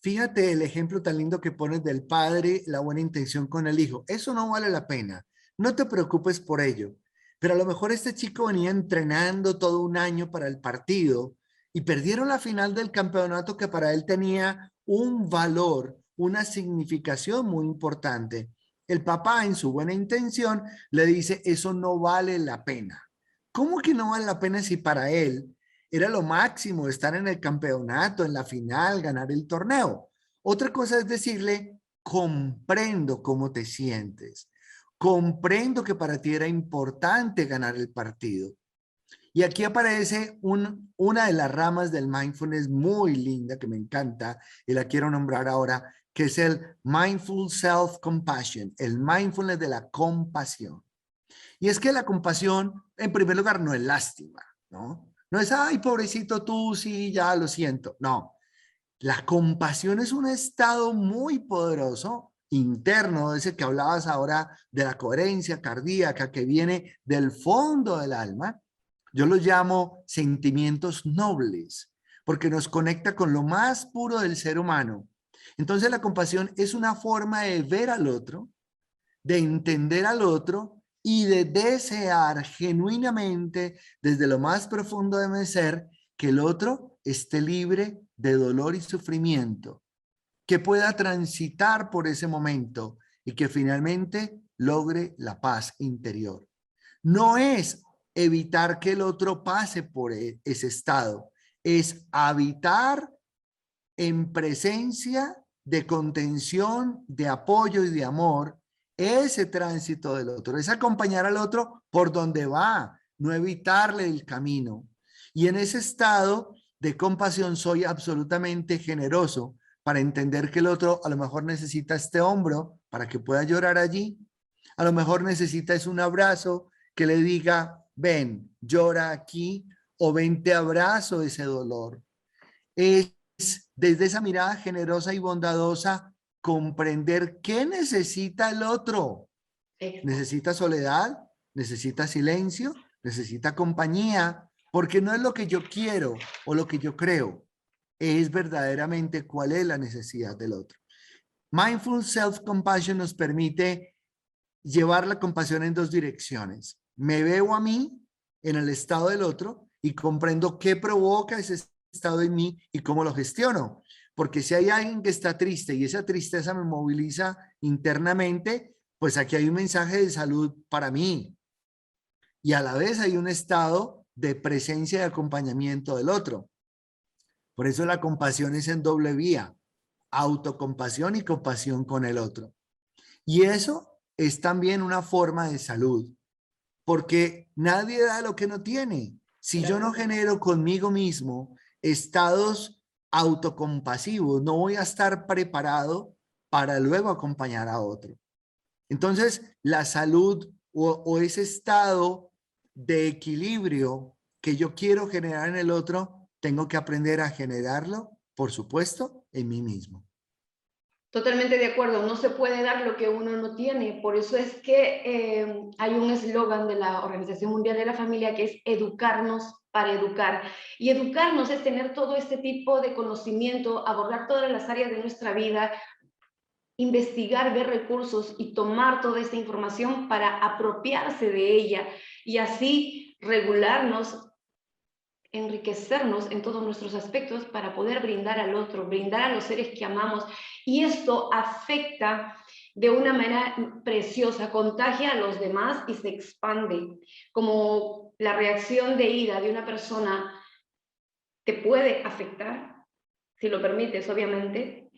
Fíjate el ejemplo tan lindo que pones del padre, la buena intención con el hijo. Eso no vale la pena. No te preocupes por ello. Pero a lo mejor este chico venía entrenando todo un año para el partido y perdieron la final del campeonato que para él tenía un valor, una significación muy importante. El papá, en su buena intención, le dice, eso no vale la pena. ¿Cómo que no vale la pena si para él era lo máximo estar en el campeonato, en la final, ganar el torneo? Otra cosa es decirle, comprendo cómo te sientes. Comprendo que para ti era importante ganar el partido. Y aquí aparece una de las ramas del mindfulness muy linda que me encanta y la quiero nombrar ahora, que es el Mindful Self-Compassion, el mindfulness de la compasión. Y es que la compasión, en primer lugar, no es lástima, ¿no? No es, ay, pobrecito tú, sí, ya lo siento. No, la compasión es un estado muy poderoso interno, ese que hablabas ahora de la coherencia cardíaca que viene del fondo del alma. Yo lo llamo sentimientos nobles, porque nos conecta con lo más puro del ser humano. Entonces la compasión es una forma de ver al otro, de entender al otro y de desear genuinamente desde lo más profundo de mi ser que el otro esté libre de dolor y sufrimiento, que pueda transitar por ese momento y que finalmente logre la paz interior. No es evitar que el otro pase por ese estado, es habitar en presencia de contención, de apoyo y de amor ese tránsito del otro, es acompañar al otro por donde va, no evitarle el camino. Y en ese estado de compasión soy absolutamente generoso para entender que el otro a lo mejor necesita este hombro para que pueda llorar allí. A lo mejor necesita es un abrazo que le diga, ven, llora aquí, o ven, te abrazo ese dolor. Es desde esa mirada generosa y bondadosa comprender qué necesita el otro. Necesita soledad, necesita silencio, necesita compañía, porque no es lo que yo quiero o lo que yo creo, es verdaderamente cuál es la necesidad del otro. Mindful Self-Compassion nos permite llevar la compasión en dos direcciones. Me veo a mí en el estado del otro y comprendo qué provoca ese estado en mí y cómo lo gestiono. Porque si hay alguien que está triste y esa tristeza me moviliza internamente, pues aquí hay un mensaje de salud para mí. Y a la vez hay un estado de presencia y acompañamiento del otro. Por eso la compasión es en doble vía, autocompasión y compasión con el otro. Y eso es también una forma de salud, porque nadie da lo que no tiene. Si yo no genero conmigo mismo estados autocompasivos, no voy a estar preparado para luego acompañar a otro. Entonces, la salud o ese estado de equilibrio que yo quiero generar en el otro, tengo que aprender a generarlo por supuesto, en mí mismo. Totalmente de acuerdo, no se puede dar lo que uno no tiene, por eso es que hay un eslogan de la Organización Mundial de la Familia que es educarnos para educar, y educarnos es tener todo este tipo de conocimiento, abordar todas las áreas de nuestra vida, investigar, ver recursos y tomar toda esta información para apropiarse de ella y así regularnos, enriquecernos en todos nuestros aspectos para poder brindar al otro, brindar a los seres que amamos. Y esto afecta de una manera preciosa, contagia a los demás y se expande. Como la reacción de ira de una persona te puede afectar, si lo permites, obviamente,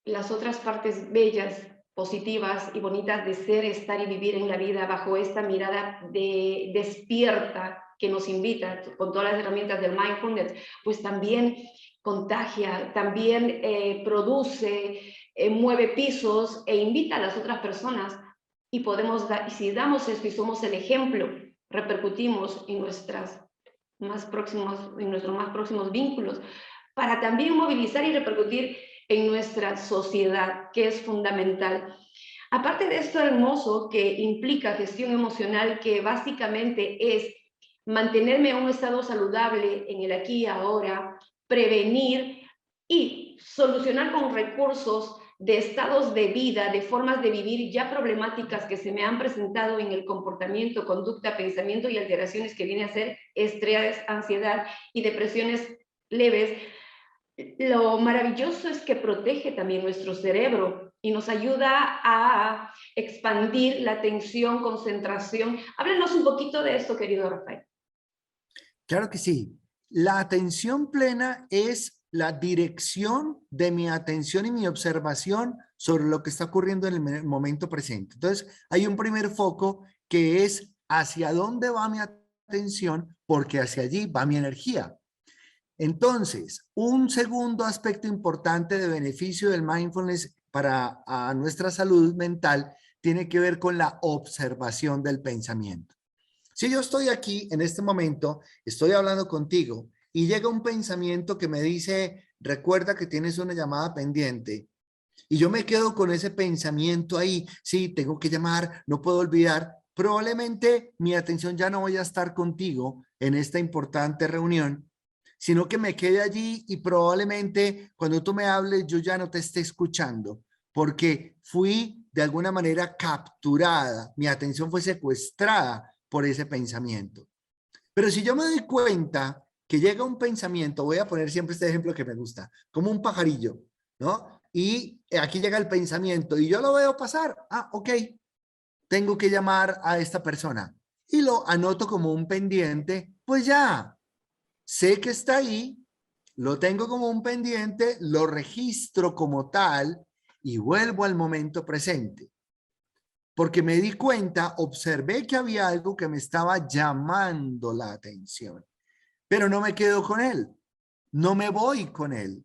las otras partes bellas, positivas y bonitas de ser, estar y vivir en la vida bajo esta mirada de despierta que nos invita con todas las herramientas del mindfulness, pues también contagia, también produce, mueve pisos e invita a las otras personas y podemos dar, y si damos esto y somos el ejemplo, repercutimos en nuestros más próximos vínculos para también movilizar y repercutir en nuestra sociedad, que es fundamental. Aparte de esto hermoso que implica gestión emocional, que básicamente es mantenerme en un estado saludable en el aquí y ahora, prevenir y solucionar con recursos de estados de vida, de formas de vivir ya problemáticas que se me han presentado en el comportamiento, conducta, pensamiento y alteraciones que viene a ser estrés, ansiedad y depresiones leves. Lo maravilloso es que protege también nuestro cerebro y nos ayuda a expandir la atención, concentración. Háblanos un poquito de esto, querido Rafael. Claro que sí. La atención plena es la dirección de mi atención y mi observación sobre lo que está ocurriendo en el momento presente. Entonces, hay un primer foco que es hacia dónde va mi atención, porque hacia allí va mi energía. Entonces, un segundo aspecto importante de beneficio del mindfulness para nuestra salud mental tiene que ver con la observación del pensamiento. Si yo estoy aquí en este momento, estoy hablando contigo y llega un pensamiento que me dice, recuerda que tienes una llamada pendiente, y yo me quedo con ese pensamiento ahí, sí, tengo que llamar, no puedo olvidar, probablemente mi atención ya no vaya a estar contigo en esta importante reunión, sino que me quede allí y probablemente cuando tú me hables yo ya no te esté escuchando, porque fui de alguna manera capturada, mi atención fue secuestrada por ese pensamiento. Pero si yo me doy cuenta que llega un pensamiento, voy a poner siempre este ejemplo que me gusta, como un pajarillo, ¿no? Y aquí llega el pensamiento y yo lo veo pasar. Ah, ok, tengo que llamar a esta persona y lo anoto como un pendiente, pues ya, sé que está ahí, lo tengo como un pendiente, lo registro como tal y vuelvo al momento presente. Porque me di cuenta, observé que había algo que me estaba llamando la atención, pero no me quedo con él, no me voy con él.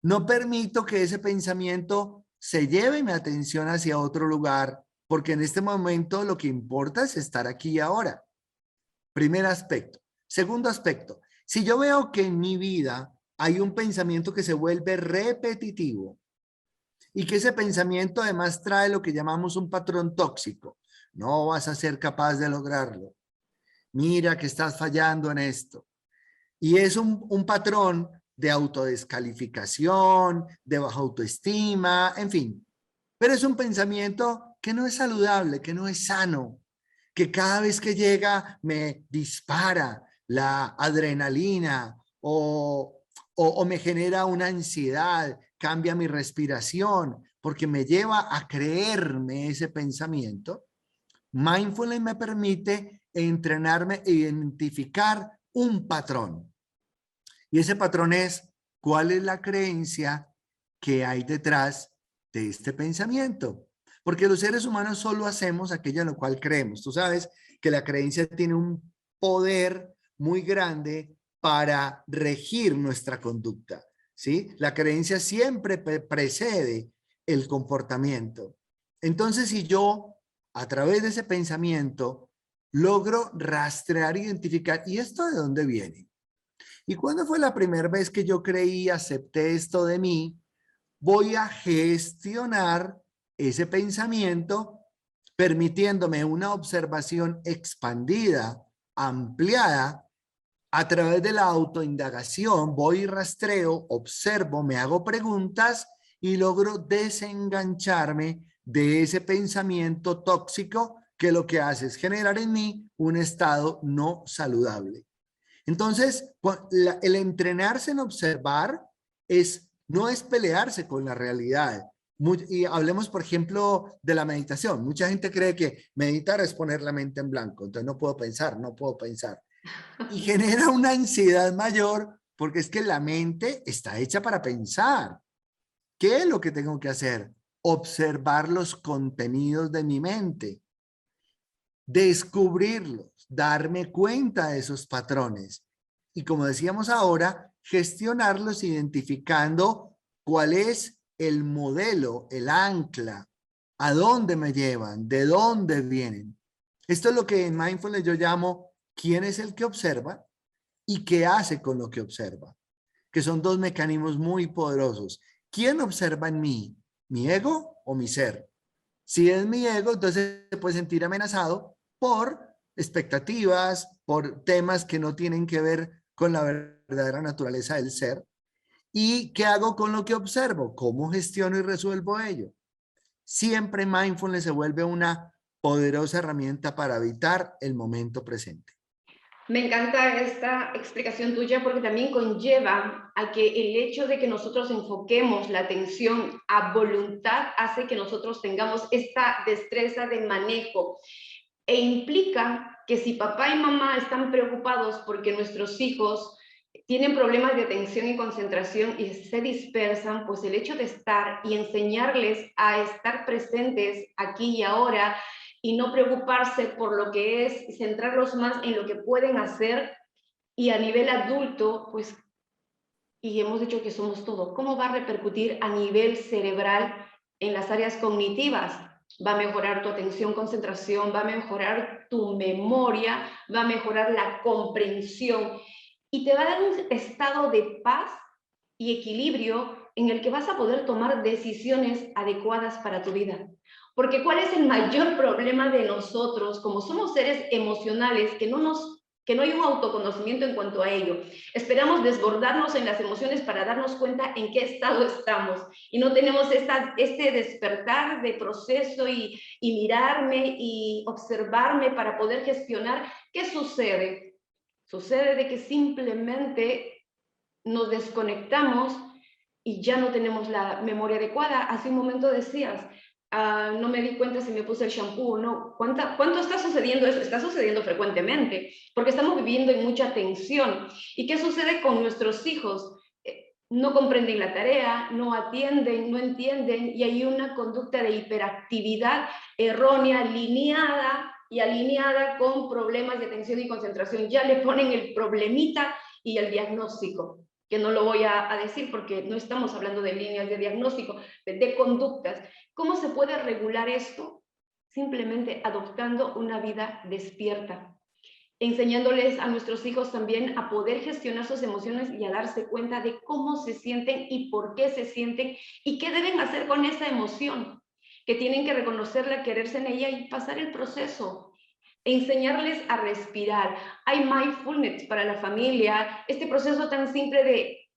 No permito que ese pensamiento se lleve mi atención hacia otro lugar, porque en este momento lo que importa es estar aquí y ahora. Primer aspecto. Segundo aspecto, si yo veo que en mi vida hay un pensamiento que se vuelve repetitivo y que ese pensamiento además trae lo que llamamos un patrón tóxico, no vas a ser capaz de lograrlo. Mira que estás fallando en esto. Y es un patrón de autodescalificación, de baja autoestima, en fin. Pero es un pensamiento que no es saludable, que no es sano, que cada vez que llega me dispara la adrenalina o me genera una ansiedad, cambia mi respiración, porque me lleva a creerme ese pensamiento. Mindfulness me permite entrenarme e identificar un patrón. Y ese patrón es, ¿cuál es la creencia que hay detrás de este pensamiento? Porque los seres humanos solo hacemos aquello en lo cual creemos. Tú sabes que la creencia tiene un poder muy grande para regir nuestra conducta, ¿sí? La creencia siempre precede el comportamiento. Entonces, si yo, a través de ese pensamiento, logro rastrear, identificar, ¿y esto de dónde viene? ¿Y cuándo fue la primera vez que yo creí, acepté esto de mí? Voy a gestionar ese pensamiento permitiéndome una observación expandida, ampliada, a través de la autoindagación. Voy y rastreo, observo, me hago preguntas y logro desengancharme de ese pensamiento tóxico que lo que hace es generar en mí un estado no saludable. Entonces, el entrenarse en observar no es pelearse con la realidad. Y hablemos, por ejemplo, de la meditación. Mucha gente cree que meditar es poner la mente en blanco. Entonces no puedo pensar, no puedo pensar. Y genera una ansiedad mayor porque es que la mente está hecha para pensar. ¿Qué es lo que tengo que hacer? Observar los contenidos de mi mente, descubrirlos, darme cuenta de esos patrones. Y como decíamos ahora, gestionarlos identificando cuál es el modelo, el ancla, a dónde me llevan, de dónde vienen. Esto es lo que en Mindfulness yo llamo quién es el que observa y qué hace con lo que observa, que son dos mecanismos muy poderosos. ¿Quién observa en mí? ¿Mi ego o mi ser? Si es mi ego, entonces se puede sentir amenazado por expectativas, por temas que no tienen que ver con la verdadera naturaleza del ser. ¿Y qué hago con lo que observo? ¿Cómo gestiono y resuelvo ello? Siempre mindfulness se vuelve una poderosa herramienta para evitar el momento presente. Me encanta esta explicación tuya porque también conlleva a que el hecho de que nosotros enfoquemos la atención a voluntad hace que nosotros tengamos esta destreza de manejo e implica que si papá y mamá están preocupados porque nuestros hijos tienen problemas de atención y concentración y se dispersan, pues el hecho de estar y enseñarles a estar presentes aquí y ahora y no preocuparse por lo que es, centrarlos más en lo que pueden hacer y a nivel adulto, pues, y hemos dicho que somos todo, ¿cómo va a repercutir a nivel cerebral en las áreas cognitivas? Va a mejorar tu atención, concentración, va a mejorar tu memoria, va a mejorar la comprensión y te va a dar un estado de paz y equilibrio en el que vas a poder tomar decisiones adecuadas para tu vida. Porque ¿cuál es el mayor problema de nosotros como somos seres emocionales que no hay un autoconocimiento en cuanto a ello? Esperamos desbordarnos en las emociones para darnos cuenta en qué estado estamos y no tenemos este despertar de proceso y mirarme y observarme para poder gestionar qué sucede. Sucede de que simplemente nos desconectamos y ya no tenemos la memoria adecuada. Hace un momento decías, no me di cuenta si me puse el shampoo o no. ¿Cuánto está sucediendo eso? Está sucediendo frecuentemente, porque estamos viviendo en mucha tensión. ¿Y qué sucede con nuestros hijos? No comprenden la tarea, no atienden, no entienden, y hay una conducta de hiperactividad errónea, alineada con problemas de atención y concentración. Ya le ponen el problemita y el diagnóstico, que no lo voy a decir porque no estamos hablando de líneas de diagnóstico, de conductas. ¿Cómo se puede regular esto? Simplemente adoptando una vida despierta, enseñándoles a nuestros hijos también a poder gestionar sus emociones y a darse cuenta de cómo se sienten y por qué se sienten y qué deben hacer con esa emoción, que tienen que reconocerla, quererse en ella y pasar el proceso. Enseñarles a respirar. Hay mindfulness para la familia, este proceso tan simple de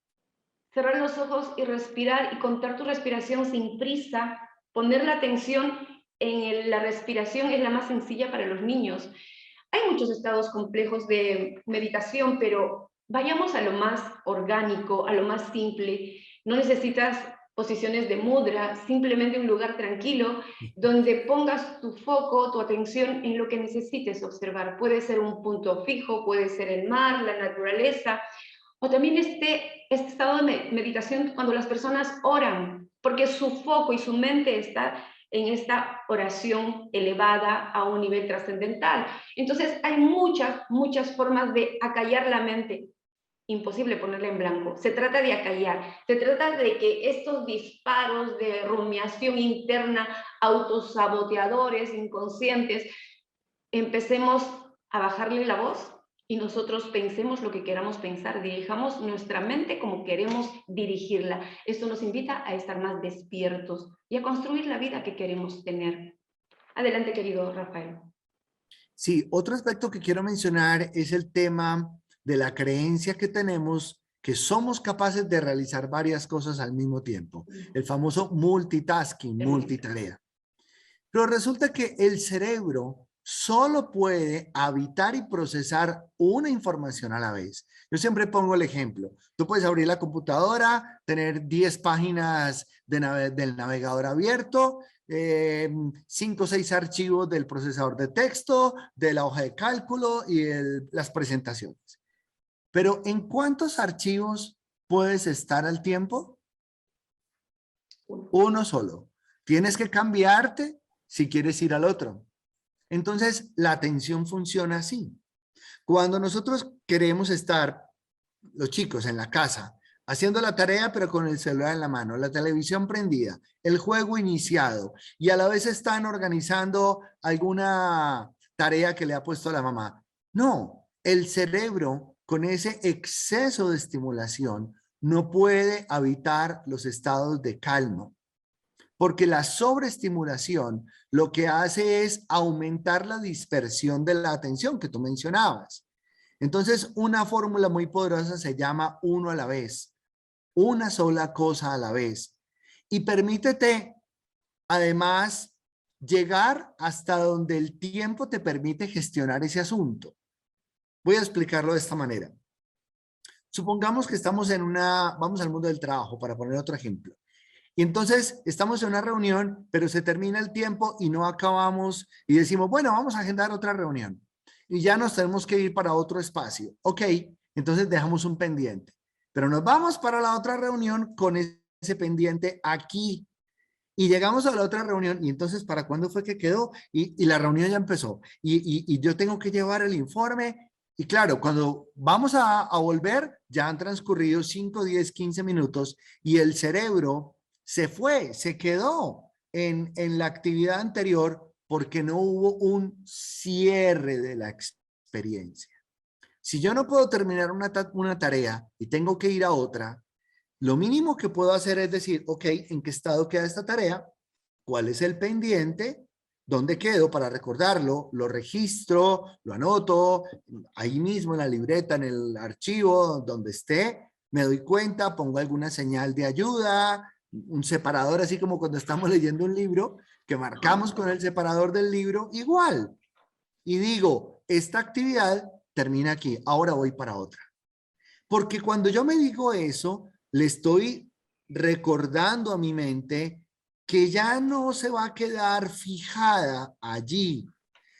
cerrar los ojos y respirar y contar tu respiración sin prisa, poner la atención en la respiración es la más sencilla para los niños. Hay muchos estados complejos de meditación, pero vayamos a lo más orgánico, a lo más simple. No necesitas posiciones de mudra, simplemente un lugar tranquilo donde pongas tu foco, tu atención en lo que necesites observar. Puede ser un punto fijo, puede ser el mar, la naturaleza, o también este estado de meditación cuando las personas oran, porque su foco y su mente está en esta oración elevada a un nivel trascendental. Entonces hay muchas formas de acallar la mente. Imposible ponerla en blanco. Se trata de acallar. Se trata de que estos disparos de rumiación interna, autosaboteadores, inconscientes, empecemos a bajarle la voz y nosotros pensemos lo que queramos pensar, dirijamos nuestra mente como queremos dirigirla. Esto nos invita a estar más despiertos y a construir la vida que queremos tener. Adelante, querido Rafael. Sí, otro aspecto que quiero mencionar es el tema de la creencia que tenemos que somos capaces de realizar varias cosas al mismo tiempo. El famoso multitasking, multitarea. Pero resulta que el cerebro solo puede habitar y procesar una información a la vez. Yo siempre pongo el ejemplo. Tú puedes abrir la computadora, tener 10 páginas del navegador abierto, 5 o 6 archivos del procesador de texto, de la hoja de cálculo y las presentaciones. Pero ¿en cuántos archivos puedes estar al tiempo? Uno solo. Tienes que cambiarte si quieres ir al otro. Entonces, la atención funciona así. Cuando nosotros queremos estar, los chicos en la casa, haciendo la tarea pero con el celular en la mano, la televisión prendida, el juego iniciado y a la vez están organizando alguna tarea que le ha puesto la mamá. No, el cerebro con ese exceso de estimulación no puede habitar los estados de calma. Porque la sobreestimulación lo que hace es aumentar la dispersión de la atención que tú mencionabas. Entonces, una fórmula muy poderosa se llama uno a la vez, una sola cosa a la vez. Y permítete, además, llegar hasta donde el tiempo te permite gestionar ese asunto. Voy a explicarlo de esta manera. Supongamos que estamos vamos al mundo del trabajo, para poner otro ejemplo. Y entonces estamos en una reunión, pero se termina el tiempo y no acabamos y decimos, bueno, vamos a agendar otra reunión. Y ya nos tenemos que ir para otro espacio. Ok, entonces dejamos un pendiente. Pero nos vamos para la otra reunión con ese pendiente aquí. Y llegamos a la otra reunión y entonces, ¿para cuándo fue que quedó? Y la reunión ya empezó. Y yo tengo que llevar el informe. Y claro, cuando vamos a volver, ya han transcurrido 5, 10, 15 minutos y el cerebro se fue, se quedó en la actividad anterior porque no hubo un cierre de la experiencia. Si yo no puedo terminar una tarea y tengo que ir a otra, lo mínimo que puedo hacer es decir, ok, ¿en qué estado queda esta tarea? ¿Cuál es el pendiente? ¿Dónde quedo para recordarlo? Lo registro, lo anoto, ahí mismo en la libreta, en el archivo, donde esté, me doy cuenta, pongo alguna señal de ayuda, un separador, así como cuando estamos leyendo un libro, que marcamos con el separador del libro, igual. Y digo, esta actividad termina aquí, ahora voy para otra. Porque cuando yo me digo eso, le estoy recordando a mi mente que ya no se va a quedar fijada allí,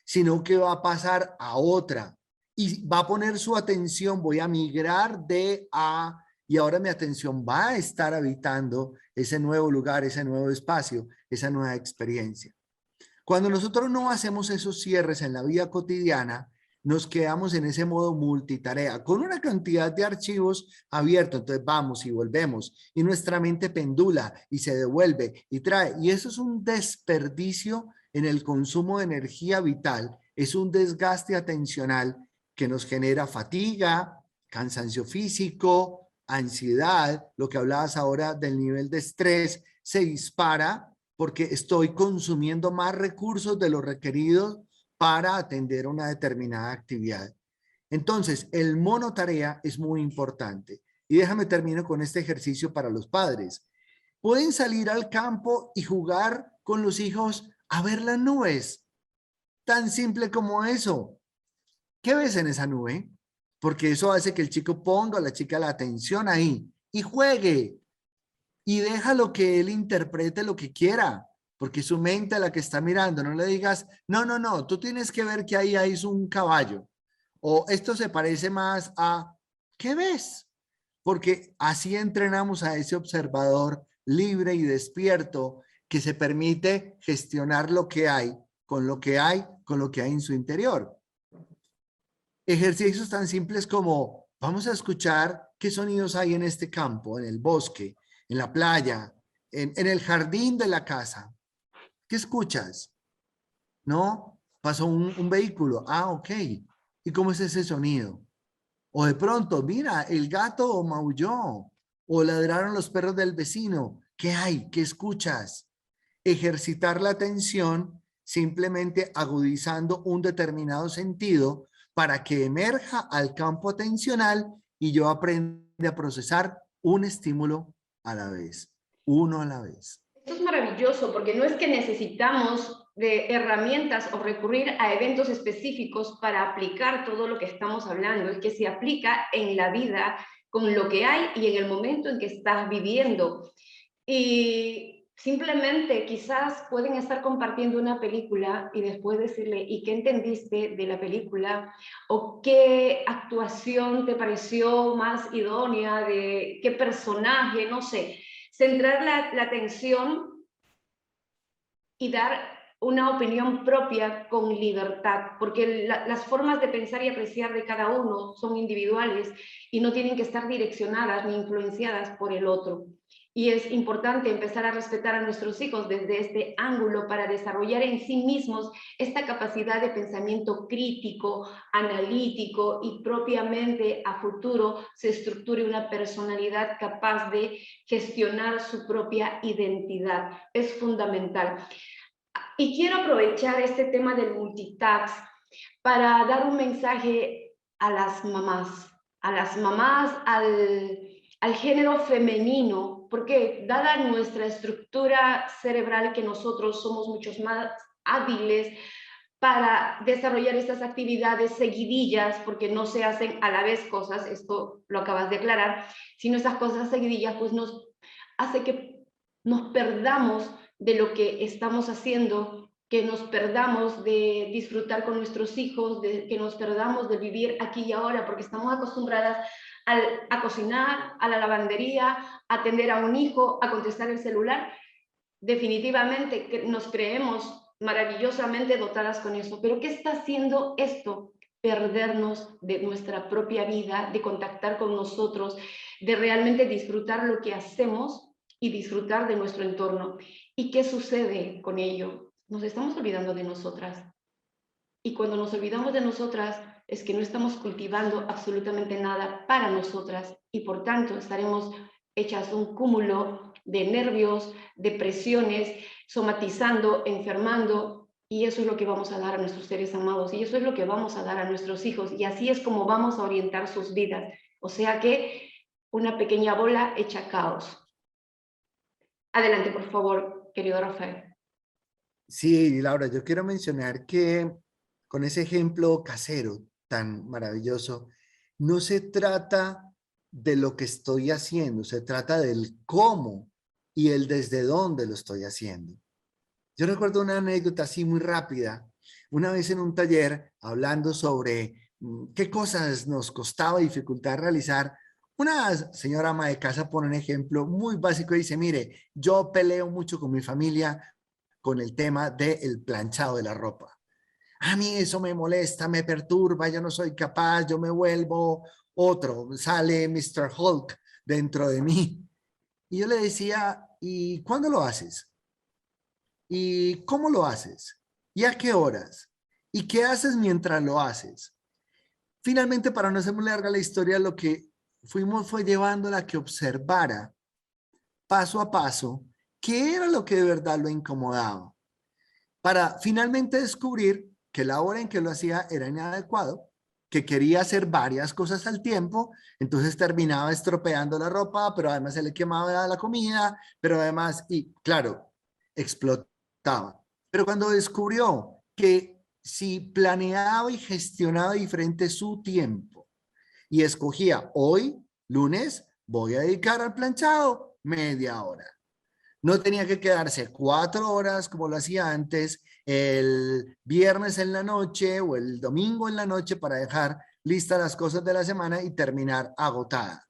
sino que va a pasar a otra y va a poner su atención, voy a migrar de a, y ahora mi atención va a estar habitando ese nuevo lugar, ese nuevo espacio, esa nueva experiencia. Cuando nosotros no hacemos esos cierres en la vida cotidiana, nos quedamos en ese modo multitarea, con una cantidad de archivos abiertos, entonces vamos y volvemos, y nuestra mente pendula y se devuelve y trae, y eso es un desperdicio en el consumo de energía vital, es un desgaste atencional que nos genera fatiga, cansancio físico, ansiedad, lo que hablabas ahora del nivel de estrés, se dispara porque estoy consumiendo más recursos de los requeridos para atender una determinada actividad. Entonces, el monotarea es muy importante. Y déjame termino con este ejercicio para los padres. Pueden salir al campo y jugar con los hijos a ver las nubes. Tan simple como eso. ¿Qué ves en esa nube? Porque eso hace que el chico ponga a la chica la atención ahí y juegue. Y déjalo que él interprete lo que quiera, porque su mente a la que está mirando, no le digas, no, no, no, tú tienes que ver que ahí hay un caballo, o esto se parece más a, ¿qué ves? Porque así entrenamos a ese observador libre y despierto que se permite gestionar lo que hay, con lo que hay, con lo que hay en su interior. Ejercicios tan simples como, vamos a escuchar qué sonidos hay en este campo, en el bosque, en la playa, en el jardín de la casa. ¿Qué escuchas? ¿No? Pasó un vehículo. Ah, ok. ¿Y cómo es ese sonido? O de pronto, mira, el gato maulló o ladraron los perros del vecino. ¿Qué hay? ¿Qué escuchas? Ejercitar la atención simplemente agudizando un determinado sentido para que emerja al campo atencional y yo aprenda a procesar un estímulo a la vez, uno a la vez. Esto es maravilloso porque no es que necesitamos de herramientas o recurrir a eventos específicos para aplicar todo lo que estamos hablando, es que se aplica en la vida con lo que hay y en el momento en que estás viviendo. Y simplemente quizás pueden estar compartiendo una película y después decirle, ¿y qué entendiste de la película? ¿O qué actuación te pareció más idónea? ¿De qué personaje? No sé. Centrar la atención y dar una opinión propia con libertad, porque las formas de pensar y apreciar de cada uno son individuales y no tienen que estar direccionadas ni influenciadas por el otro. Y es importante empezar a respetar a nuestros hijos desde este ángulo para desarrollar en sí mismos esta capacidad de pensamiento crítico, analítico y propiamente a futuro se estructure una personalidad capaz de gestionar su propia identidad. Es fundamental. Y quiero aprovechar este tema del multitask para dar un mensaje a las mamás, al género femenino, porque dada nuestra estructura cerebral que nosotros somos muchos más hábiles para desarrollar estas actividades seguidillas, porque no se hacen a la vez cosas, esto lo acabas de aclarar, sino esas cosas seguidillas pues nos hace que nos perdamos de lo que estamos haciendo, que nos perdamos de disfrutar con nuestros hijos, que nos perdamos de vivir aquí y ahora, porque estamos acostumbradas a cocinar, a la lavandería, a atender a un hijo, a contestar el celular. Definitivamente que nos creemos maravillosamente dotadas con eso, pero ¿qué está haciendo esto? Perdernos de nuestra propia vida, de contactar con nosotros, de realmente disfrutar lo que hacemos y disfrutar de nuestro entorno. ¿Y qué sucede con ello? Nos estamos olvidando de nosotras. Y cuando nos olvidamos de nosotras es que no estamos cultivando absolutamente nada para nosotras y por tanto estaremos hechas un cúmulo de nervios, de presiones, somatizando, enfermando, y eso es lo que vamos a dar a nuestros seres amados y eso es lo que vamos a dar a nuestros hijos y así es como vamos a orientar sus vidas. O sea que una pequeña bola hecha caos. Adelante, por favor, querido Rafael. Sí, Laura, yo quiero mencionar que con ese ejemplo casero tan maravilloso, no se trata de lo que estoy haciendo, se trata del cómo y el desde dónde lo estoy haciendo. Yo recuerdo una anécdota así muy rápida, una vez en un taller hablando sobre qué cosas nos costaba dificultad realizar. Una señora ama de casa pone un ejemplo muy básico y dice, mire, yo peleo mucho con mi familia con el tema del planchado de la ropa. A mí eso me molesta, me perturba, yo no soy capaz, yo me vuelvo otro, sale Mr. Hulk dentro de mí. Y yo le decía, ¿y cuándo lo haces? ¿Y cómo lo haces? ¿Y a qué horas? ¿Y qué haces mientras lo haces? Finalmente, para no hacer muy larga la historia, lo que fuimos fue llevándola a que observara paso a paso qué era lo que de verdad lo incomodaba, para finalmente descubrir que la hora en que lo hacía era inadecuado, que quería hacer varias cosas al tiempo, entonces terminaba estropeando la ropa, pero además se le quemaba la comida, pero además, y claro, explotaba. Pero cuando descubrió que si planeaba y gestionaba diferente su tiempo y escogía hoy, lunes, voy a dedicar al planchado media hora. No tenía que quedarse 4 horas como lo hacía antes, el viernes en la noche o el domingo en la noche para dejar listas las cosas de la semana y terminar agotada.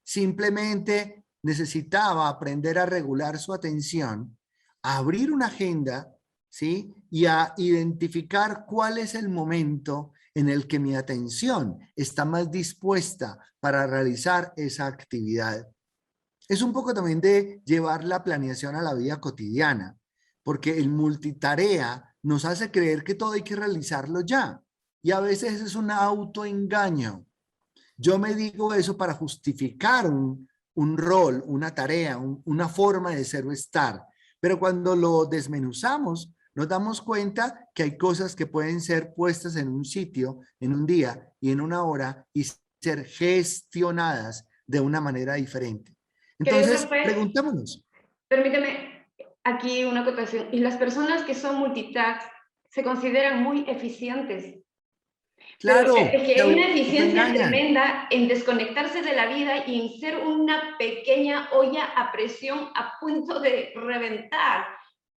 Simplemente necesitaba aprender a regular su atención, a abrir una agenda, ¿sí? Y a identificar cuál es el momento en el que mi atención está más dispuesta para realizar esa actividad. Es un poco también de llevar la planeación a la vida cotidiana, porque el multitarea nos hace creer que todo hay que realizarlo ya. Y a veces es un autoengaño. Yo me digo eso para justificar un rol, una tarea, una forma de ser o estar. Pero cuando lo desmenuzamos, nos damos cuenta que hay cosas que pueden ser puestas en un sitio, en un día y en una hora y ser gestionadas de una manera diferente. Querido Entonces, profe, preguntémonos. permíteme aquí una acotación. Y las personas que son multitask se consideran muy eficientes. Pero es Claro, que se hay una eficiencia autoengañan. tremenda en desconectarse de la vida y en ser una pequeña olla a presión a punto de reventar.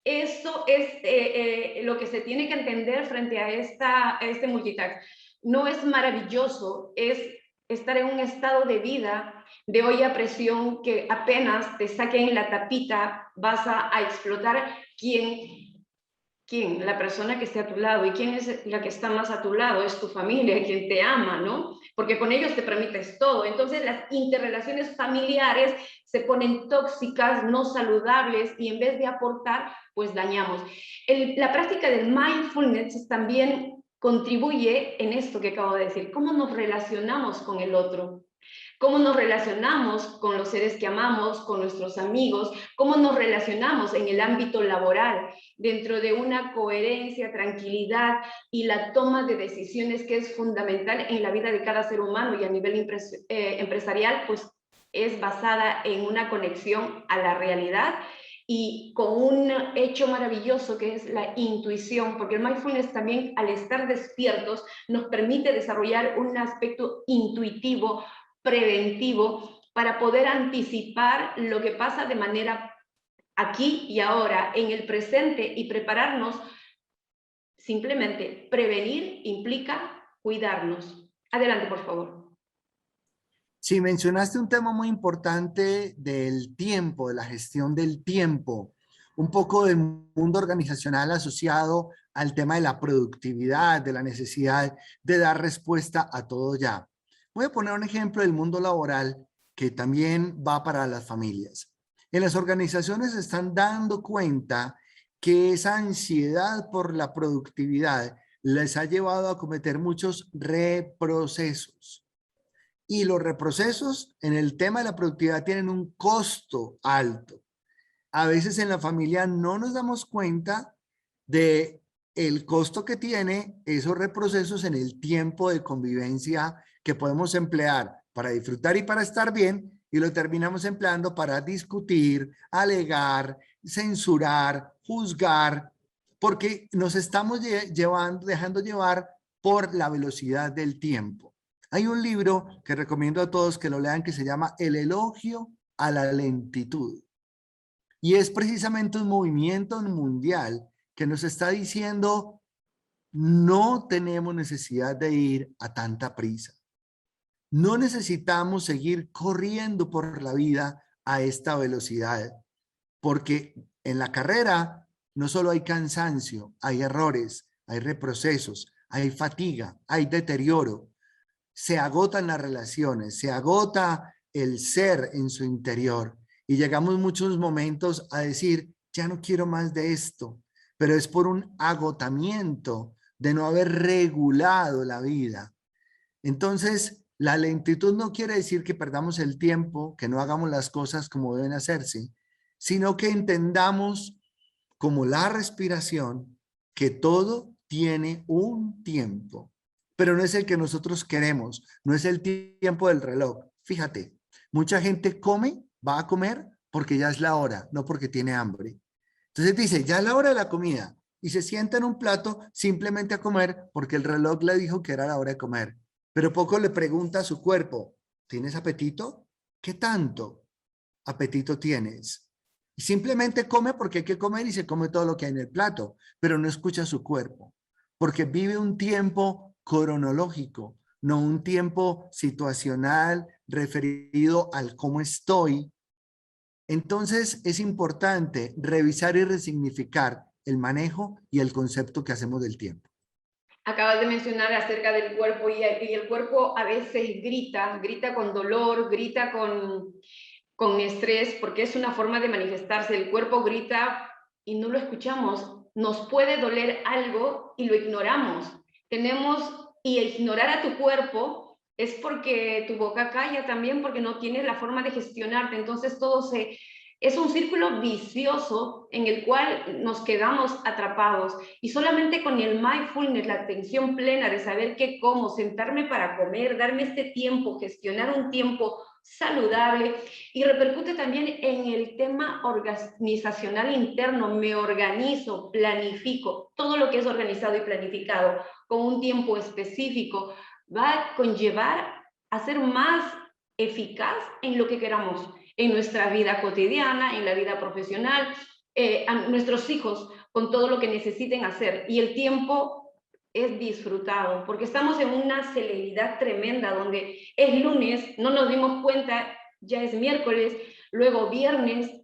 Eso es lo que se tiene que entender frente a este multitask. No es maravilloso, es estar en un estado de vida de olla a presión que apenas te saquen la tapita vas a explotar. ¿Quién? La persona que esté a tu lado. ¿Y quién es la que está más a tu lado? Es tu familia, quien te ama, ¿no? Porque con ellos te permites todo. Entonces las interrelaciones familiares se ponen tóxicas, no saludables, y en vez de aportar, pues dañamos. La práctica del mindfulness también contribuye en esto que acabo de decir. ¿Cómo nos relacionamos con el otro? ¿Cómo nos relacionamos con los seres que amamos, con nuestros amigos? ¿Cómo nos relacionamos en el ámbito laboral, dentro de una coherencia, tranquilidad y la toma de decisiones que es fundamental en la vida de cada ser humano y a nivel empresarial, pues es basada en una conexión a la realidad y con un hecho maravilloso que es la intuición, porque el mindfulness también, al estar despiertos, nos permite desarrollar un aspecto intuitivo, preventivo, para poder anticipar lo que pasa de manera aquí y ahora, en el presente, y prepararnos. Simplemente prevenir implica cuidarnos. Adelante, por favor. Sí, mencionaste un tema muy importante del tiempo, de la gestión del tiempo, un poco del mundo organizacional asociado al tema de la productividad, de la necesidad de dar respuesta a todo ya. Voy a poner un ejemplo del mundo laboral que también va para las familias. En las organizaciones se están dando cuenta que esa ansiedad por la productividad les ha llevado a cometer muchos reprocesos. Y los reprocesos en el tema de la productividad tienen un costo alto. A veces en la familia no nos damos cuenta de el costo que tiene esos reprocesos en el tiempo de convivencia que podemos emplear para disfrutar y para estar bien, y lo terminamos empleando para discutir, alegar, censurar, juzgar, porque nos estamos dejando llevar por la velocidad del tiempo. Hay un libro que recomiendo a todos que lo lean que se llama El elogio a la lentitud. Y es precisamente un movimiento mundial que nos está diciendo no tenemos necesidad de ir a tanta prisa. No necesitamos seguir corriendo por la vida a esta velocidad, porque en la carrera no solo hay cansancio, hay errores, hay reprocesos, hay fatiga, hay deterioro. Se agotan las relaciones, se agota el ser en su interior y llegamos muchos momentos a decir, ya no quiero más de esto, pero es por un agotamiento de no haber regulado la vida. Entonces, la lentitud no quiere decir que perdamos el tiempo, que no hagamos las cosas como deben hacerse, sino que entendamos como la respiración que todo tiene un tiempo, pero no es el que nosotros queremos, no es el tiempo del reloj. Fíjate, mucha gente va a comer porque ya es la hora, no porque tiene hambre. Entonces dice, ya es la hora de la comida y se sienta en un plato simplemente a comer porque el reloj le dijo que era la hora de comer. Pero poco le pregunta a su cuerpo, ¿tienes apetito? ¿Qué tanto apetito tienes? Y simplemente come porque hay que comer y se come todo lo que hay en el plato, pero no escucha su cuerpo, porque vive un tiempo cronológico, no un tiempo situacional referido al cómo estoy. Entonces es importante revisar y resignificar el manejo y el concepto que hacemos del tiempo. Acabas de mencionar acerca del cuerpo y el cuerpo a veces grita con dolor, grita con estrés, porque es una forma de manifestarse. El cuerpo grita y no lo escuchamos. Nos puede doler algo y lo ignoramos. Tenemos y ignorar a tu cuerpo es porque tu boca calla también, porque no tienes la forma de gestionarte. Entonces es un círculo vicioso en el cual nos quedamos atrapados, y solamente con el mindfulness, la atención plena de saber qué como, sentarme para comer, darme este tiempo, gestionar un tiempo saludable, y repercute también en el tema organizacional interno. Me organizo, planifico, todo lo que es organizado y planificado con un tiempo específico va a conllevar a ser más eficaz en lo que queramos, en nuestra vida cotidiana, en la vida profesional, a nuestros hijos, con todo lo que necesiten hacer. Y el tiempo es disfrutado, porque estamos en una celeridad tremenda, donde es lunes, no nos dimos cuenta, ya es miércoles, luego viernes,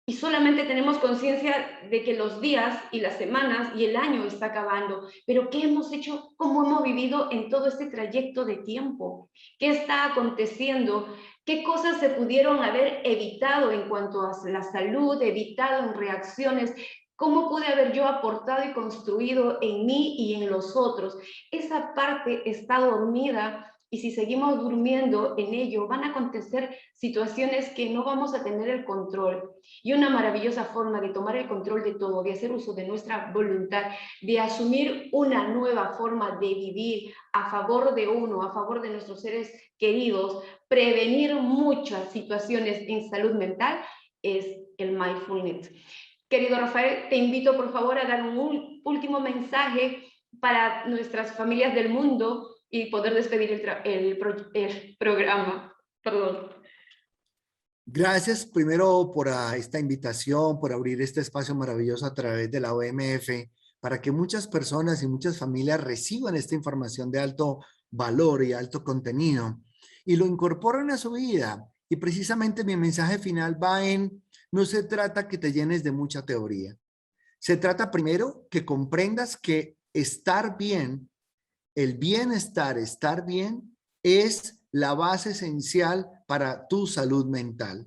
y solamente tenemos conciencia de que los días y las semanas y el año está acabando. Pero ¿qué hemos hecho? ¿Cómo hemos vivido en todo este trayecto de tiempo? ¿Qué está aconteciendo? ¿Qué cosas se pudieron haber evitado en cuanto a la salud, evitado en reacciones? ¿Cómo pude haber yo aportado y construido en mí y en los otros? Esa parte está dormida, y si seguimos durmiendo en ello, van a acontecer situaciones que no vamos a tener el control. Y una maravillosa forma de tomar el control de todo, de hacer uso de nuestra voluntad, de asumir una nueva forma de vivir a favor de uno, a favor de nuestros seres queridos, prevenir muchas situaciones en salud mental, es el mindfulness. Querido Rafael, te invito por favor a dar un último mensaje para nuestras familias del mundo y poder despedir el programa. Perdón. Gracias primero por esta invitación, por abrir este espacio maravilloso a través de la OMF, para que muchas personas y muchas familias reciban esta información de alto valor y alto contenido y lo incorporen a su vida. Y precisamente mi mensaje final va en: no se trata que te llenes de mucha teoría. Se trata primero que comprendas que estar bien, el bienestar, estar bien, es la base esencial para tu salud mental.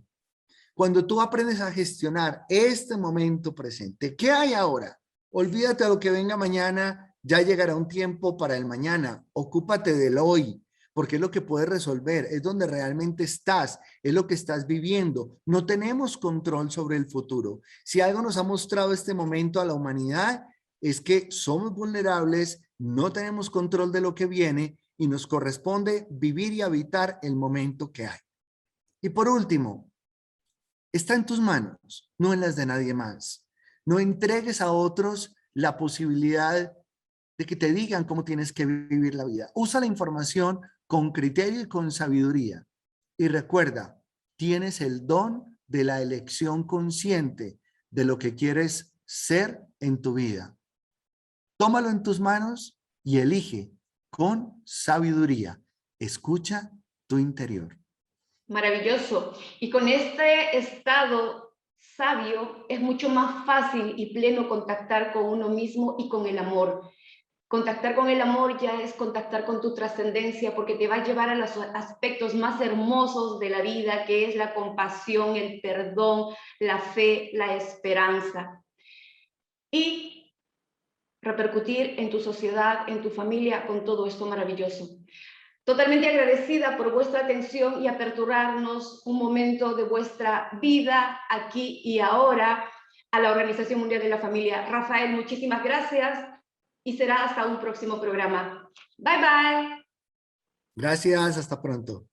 Cuando tú aprendes a gestionar este momento presente, ¿qué hay ahora? Olvídate de lo que venga mañana, ya llegará un tiempo para el mañana. Ocúpate del hoy, porque es lo que puedes resolver, es donde realmente estás, es lo que estás viviendo. No tenemos control sobre el futuro. Si algo nos ha mostrado este momento a la humanidad, es que somos vulnerables, no tenemos control de lo que viene y nos corresponde vivir y habitar el momento que hay. Y por último, está en tus manos, no en las de nadie más. No entregues a otros la posibilidad de que te digan cómo tienes que vivir la vida. Usa la información con criterio y con sabiduría. Y recuerda, tienes el don de la elección consciente de lo que quieres ser en tu vida. Tómalo en tus manos y elige con sabiduría. Escucha tu interior. Maravilloso. Y con este estado sabio es mucho más fácil y pleno contactar con uno mismo y con el amor. Contactar con el amor ya es contactar con tu trascendencia, porque te va a llevar a los aspectos más hermosos de la vida, que es la compasión, el perdón, la fe, la esperanza. Y repercutir en tu sociedad, en tu familia, con todo esto maravilloso. Totalmente agradecida por vuestra atención y aperturarnos un momento de vuestra vida aquí y ahora a la Organización Mundial de la Familia. Rafael, muchísimas gracias y será hasta un próximo programa. Bye, bye. Gracias, hasta pronto.